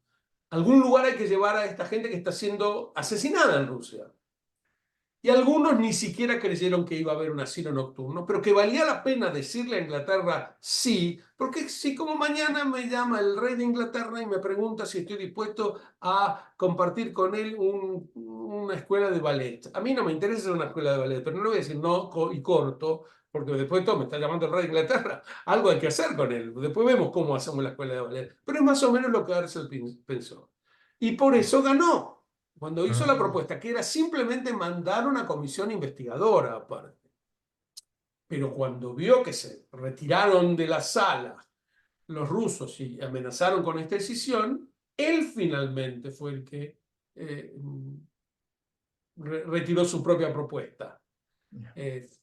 Algún lugar hay que llevar a esta gente que está siendo asesinada en Rusia. Y algunos ni siquiera creyeron que iba a haber un asilo nocturno, pero que valía la pena decirle a Inglaterra sí, porque si como mañana me llama el rey de Inglaterra y me pregunta si estoy dispuesto a compartir con él una escuela de ballet. A mí no me interesa una escuela de ballet, pero no le voy a decir no y corto, porque después todo me está llamando el rey de Inglaterra. Algo hay que hacer con él. Después vemos cómo hacemos la escuela de ballet. Pero es más o menos lo que Herzl pensó. Y por eso ganó cuando hizo la Ah, propuesta, que era simplemente mandar una comisión investigadora aparte. Pero cuando vio que se retiraron de la sala los rusos y amenazaron con esta decisión, él finalmente fue el que eh, retiró su propia propuesta. ya.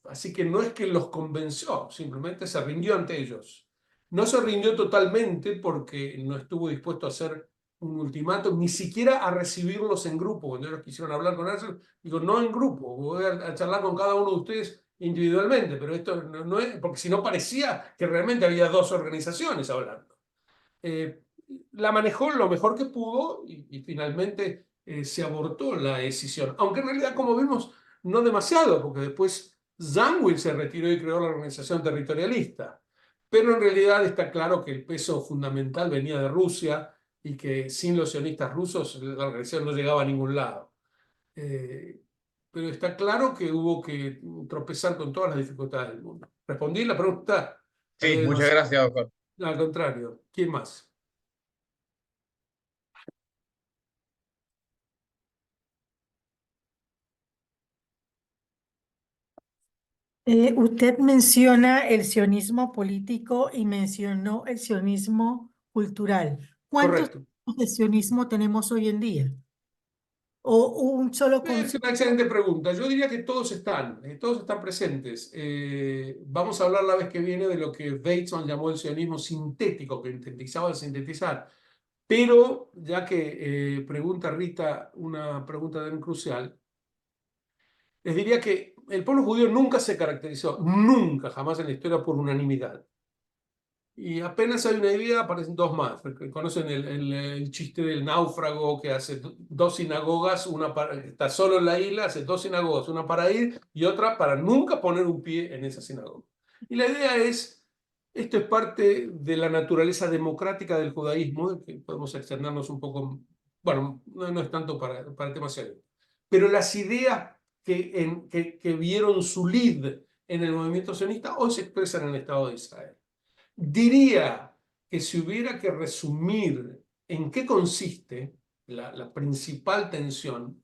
Así que no es que los convenció, simplemente se rindió ante ellos. No se rindió totalmente porque no estuvo dispuesto a hacer un ultimátum, ni siquiera a recibirlos en grupo. Cuando ellos quisieron hablar con Herzl, digo, no en grupo, voy a charlar con cada uno de ustedes individualmente, pero esto no es, porque si no parecía que realmente había dos organizaciones hablando. la manejó lo mejor que pudo y finalmente se abortó la decisión. Aunque en realidad, como vimos, no demasiado, porque después Zangwill se retiró y creó la organización territorialista. Pero en realidad está claro que el peso fundamental venía de Rusia y que sin los sionistas rusos la organización no llegaba a ningún lado. Eh, pero está claro que hubo que tropezar con todas las dificultades del mundo. ¿Respondí la pregunta? Sí, No muchas sé. gracias, doctor. Al contrario. ¿Quién más? Usted menciona el sionismo político y mencionó el sionismo cultural. ¿Cuántos Correcto. tipos de sionismo tenemos hoy en día? ¿O un solo Es una concepto? excelente pregunta. Yo diría que todos están presentes. Vamos a hablar la vez que viene de lo que Bateson llamó el sionismo sintético, que intentaba sintetizar. Pero ya que pregunta Rita una pregunta tan crucial, les diría que el pueblo judío nunca se caracterizó, nunca, jamás en la historia, por unanimidad. Y apenas hay una idea, aparecen dos más. Conocen el chiste del náufrago que hace dos sinagogas, una para, está solo en la isla, hace dos sinagogas, una para ir y otra para nunca poner un pie en esa sinagoga. Y la idea es, esto es parte de la naturaleza democrática del judaísmo, de que podemos extendernos un poco, bueno, no es tanto para el tema serio, pero las ideas que vieron su lead en el movimiento sionista hoy se expresan en el Estado de Israel. Diría que si hubiera que resumir en qué consiste la principal tensión,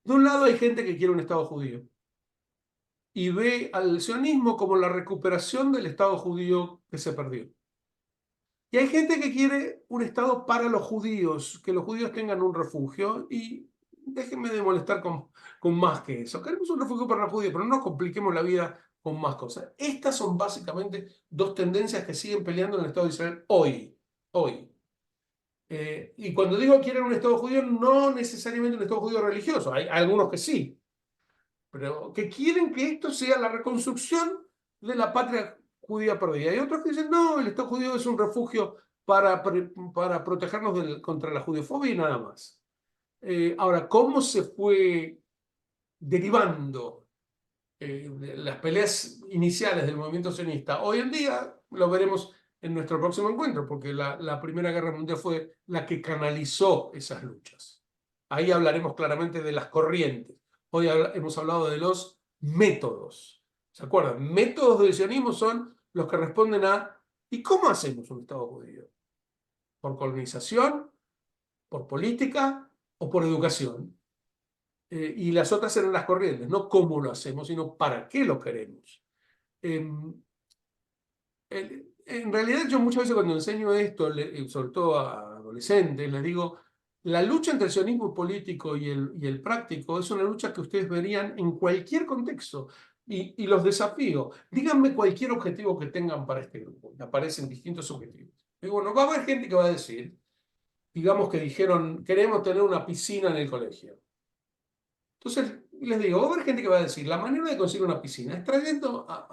de un lado hay gente que quiere un Estado judío y ve al sionismo como la recuperación del Estado judío que se perdió. Y hay gente que quiere un Estado para los judíos, que los judíos tengan un refugio y déjenme de molestar con más que eso. Queremos un refugio para los judíos, pero no nos compliquemos la vida con más cosas. Estas son básicamente dos tendencias que siguen peleando en el Estado de Israel hoy. Hoy. Y cuando digo quieren un Estado judío, no necesariamente un Estado judío religioso. Hay algunos que sí, pero que quieren que esto sea la reconstrucción de la patria judía perdida. Y otros que dicen, no, el Estado judío es un refugio para protegernos contra la judiofobia y nada más. Ahora, ¿cómo se fue derivando las peleas iniciales del movimiento sionista? Hoy en día lo veremos en nuestro próximo encuentro, porque la Primera Guerra Mundial fue la que canalizó esas luchas. Ahí hablaremos claramente de las corrientes. Hoy hemos hablado de los métodos. ¿Se acuerdan? Métodos del sionismo son los que responden a ¿y cómo hacemos un Estado judío? ¿Por colonización? ¿Por política? ¿O por educación? Y las otras eran las corrientes, no cómo lo hacemos, sino para qué lo queremos. Em, en realidad yo muchas veces cuando enseño esto, sobre todo a adolescentes, les digo, la lucha entre el sionismo político y el práctico es una lucha que ustedes verían en cualquier contexto. Y los desafío, díganme cualquier objetivo que tengan para este grupo. Y aparecen distintos objetivos. Y bueno, va a haber gente que va a decir, digamos que dijeron, queremos tener una piscina en el colegio. Entonces, les digo, va a haber gente que va a decir, la manera de conseguir una piscina es trayendo a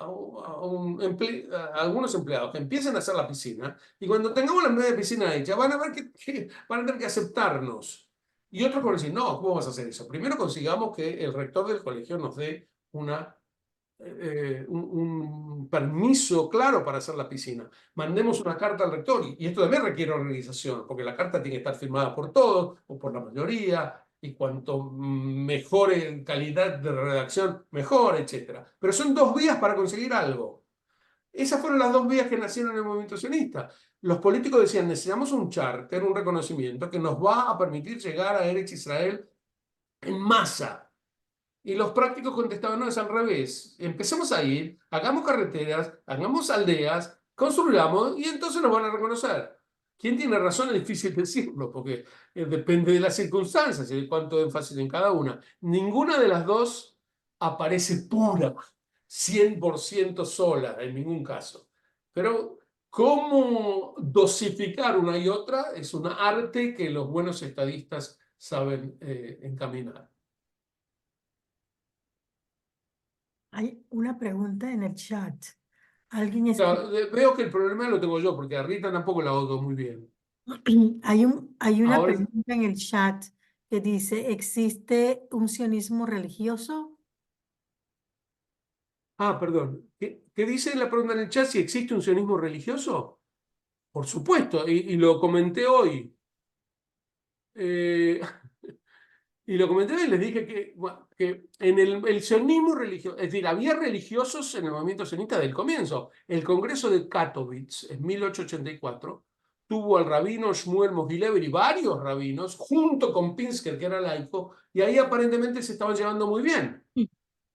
algunos empleados que empiecen a hacer la piscina y cuando tengamos la media piscina hecha, van a ver que van a tener que aceptarnos. Y otros van a decir, no, ¿cómo vas a hacer eso? Primero consigamos que el rector del colegio nos dé un permiso claro para hacer la piscina. Mandemos una carta al rector y esto también requiere organización, porque la carta tiene que estar firmada por todos o por la mayoría y cuanto mejor en calidad de redacción, mejor, etcétera. Pero son dos vías para conseguir algo. Esas fueron las dos vías que nacieron en el movimiento sionista. Los políticos decían, necesitamos un charter, un reconocimiento que nos va a permitir llegar a Eretz Israel en masa. Y los prácticos contestaban, no, es al revés. Empecemos a ir, hagamos carreteras, hagamos aldeas, construyamos y entonces nos van a reconocer. ¿Quién tiene razón? Es difícil decirlo, porque depende de las circunstancias y de cuánto énfasis en cada una. Ninguna de las dos aparece pura, 100% sola, en ningún caso. Pero cómo dosificar una y otra es un arte que los buenos estadistas saben encaminar. Hay una pregunta en el chat. Alguien Claro, escribe, veo que el problema lo tengo yo, porque a Rita tampoco la oigo muy bien. Hay una Ahora, pregunta en el chat que dice, ¿existe un sionismo religioso? perdón. ¿Qué dice la pregunta en el chat? Si existe un sionismo religioso. Por supuesto, y lo comenté hoy. Eh, y lo comenté hoy, les dije que, bueno, que en el sionismo religioso, es decir, había religiosos en el movimiento sionista del comienzo. El Congreso de Katowice, en 1884, tuvo al rabino Shmuel Mogilever y varios rabinos, junto con Pinsker, que era laico, y ahí aparentemente se estaban llevando muy bien.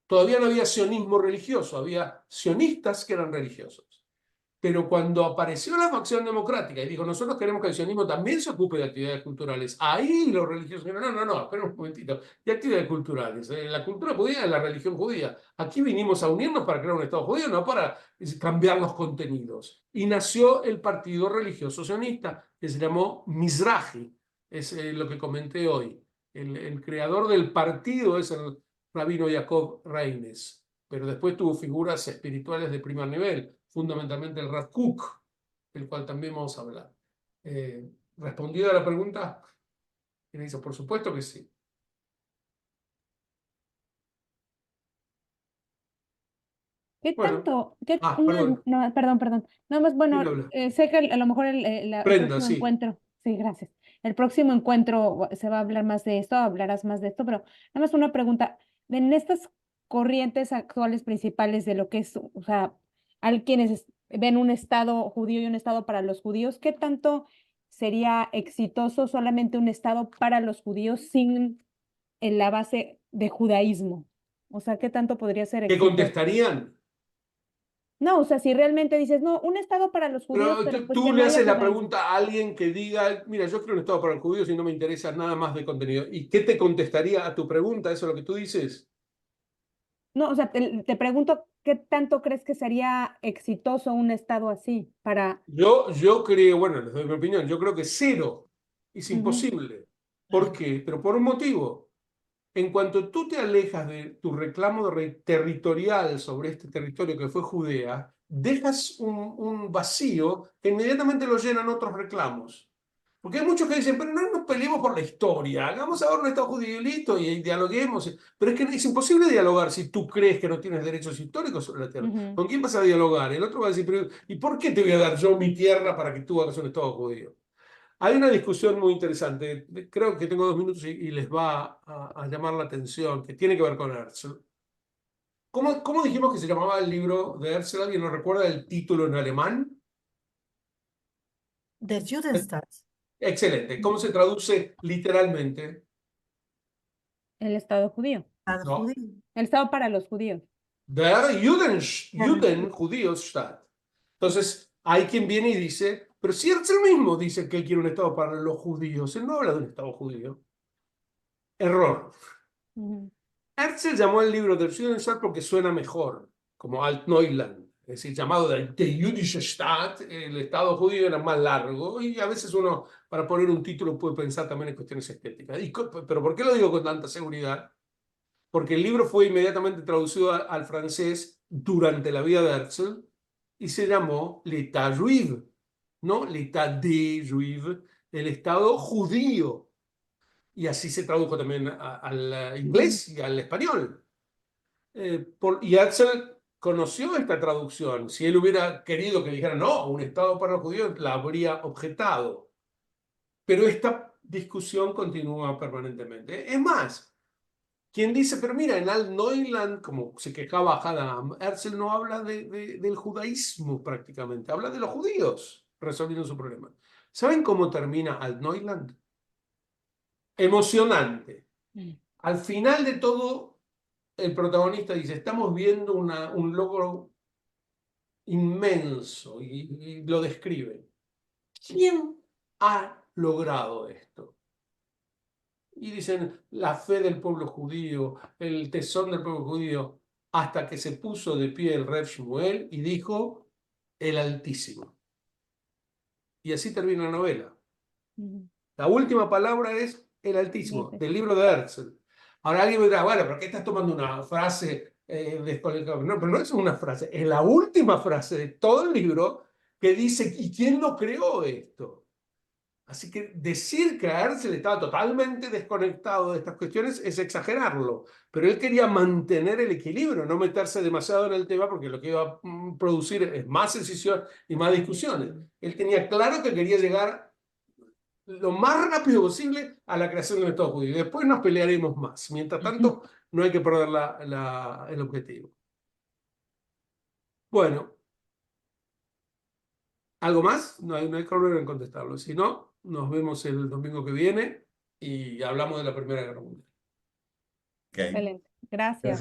Todavía no había sionismo religioso, había sionistas que eran religiosos. Pero cuando apareció la facción democrática y dijo, nosotros queremos que el sionismo también se ocupe de actividades culturales, ahí los religiosos dijeron, no, espera un momentito, ¿de actividades culturales? La cultura judía es la religión judía. Aquí vinimos a unirnos para crear un Estado judío, no para cambiar los contenidos. Y nació el Partido Religioso Sionista, que se llamó Mizrahi, es lo que comenté hoy. El creador del partido es el rabino Jacob Reines, pero después tuvo figuras espirituales de primer nivel, fundamentalmente el Rav Kook, del cual también vamos a hablar. ¿Respondida a la pregunta? Y me dice, por supuesto que sí. ¿Qué Bueno, tanto? perdón, No, perdón. Nada más, ¿quién bueno, habla? sé que a lo mejor el Prenda, próximo sí. encuentro, sí, gracias. El próximo encuentro se va a hablar más de esto, hablarás más de esto, pero nada más una pregunta. En estas corrientes actuales principales de lo que es, o sea, hay quienes ven un estado judío y un estado para los judíos, ¿qué tanto sería exitoso solamente un estado para los judíos sin en la base de judaísmo? O sea, ¿qué tanto podría ser ¿Qué exitoso? contestarían? No, o sea, si realmente dices, no, un estado para los judíos, Pero pero pues tú que no le haya haces la judaísmo. pregunta a alguien que diga, mira, yo quiero un Estado para los judíos y no me interesa nada más de contenido. ¿Y qué te contestaría a tu pregunta? ¿Eso es lo que tú dices? No, o sea, te pregunto, ¿qué tanto crees que sería exitoso un estado así para... Yo creo, bueno, les doy mi opinión, yo creo que cero es Ujú, imposible. ¿Por qué? Pero por un motivo. En cuanto tú te alejas de tu reclamo territorial sobre este territorio que fue Judea, dejas un vacío que inmediatamente lo llenan otros reclamos. Porque hay muchos que dicen, pero no nos peleemos por la historia, hagamos ahora un Estado judío y listo y dialoguemos. Pero es que es imposible dialogar si tú crees que no tienes derechos históricos sobre la tierra. ujú. ¿Con quién vas a dialogar? El otro va a decir, pero ¿y por qué te voy a dar yo mi tierra para que tú hagas un Estado judío? Hay una discusión muy interesante, creo que tengo 2 minutos y les va a llamar la atención, que tiene que ver con Herzl. ¿Cómo dijimos que se llamaba el libro de Herzl? ¿Alguien nos recuerda el título en alemán? Der Judenstaat, Excelente. ¿Cómo se traduce literalmente? El estado judío, Estado No. judío. el estado para los judíos. Der Bueno, Judensstaat. Entonces, hay quien viene y dice, pero si Herzl mismo dice que él quiere un Estado para los judíos, él no habla de un Estado judío. Error. Ujú, Herzl llamó el libro del Judenstaat porque suena mejor, como Altneuland, es decir, llamado der Jüdische Staat, el Estado judío era más largo y a veces uno, para poner un título, puede pensar también en cuestiones estéticas. Pero ¿por qué lo digo con tanta seguridad? Porque el libro fue inmediatamente traducido al francés durante la vida de Herzl y se llamó L'État juif, no L'État des Juifs, el Estado judío. Y así se tradujo también al ujú, inglés y al español. Y Herzl conoció esta traducción. Si él hubiera querido que dijera, no, un Estado para los judíos, la habría objetado. Pero esta discusión continúa permanentemente. Es más, quien dice, pero mira, en Alt-Neuland, como se quejaba Haddam, Herzl no habla del judaísmo prácticamente, habla de los judíos resolviendo su problema. ¿Saben cómo termina Alt-Neuland? Emocionante. ujú, Al final de todo, el protagonista dice, estamos viendo un logro inmenso y lo describe. ¿Quién ha logrado esto? Y dicen, la fe del pueblo judío, el tesón del pueblo judío, hasta que se puso de pie el Reb Shmuel y dijo, el Altísimo. Y así termina la novela. ujú. La última palabra es el Altísimo, Dices, del libro de Herzl. Ahora alguien me dirá, bueno, ¿pero qué estás tomando una frase desconectada? No, pero no es una frase, es la última frase de todo el libro que dice, ¿y quién lo creó esto? Así que decir que a Herzl estaba totalmente desconectado de estas cuestiones es exagerarlo, pero él quería mantener el equilibrio, no meterse demasiado en el tema porque lo que iba a producir es más decisión y más discusiones. Él tenía claro que quería llegar lo más rápido posible a la creación de un Estado judío. Después nos pelearemos más. Mientras tanto, no hay que perder el objetivo. Bueno, ¿algo más? No hay que volver a contestarlo. Si no, nos vemos el domingo que viene y hablamos de la Primera Guerra Mundial. Ok. Excelente. Gracias. Gracias.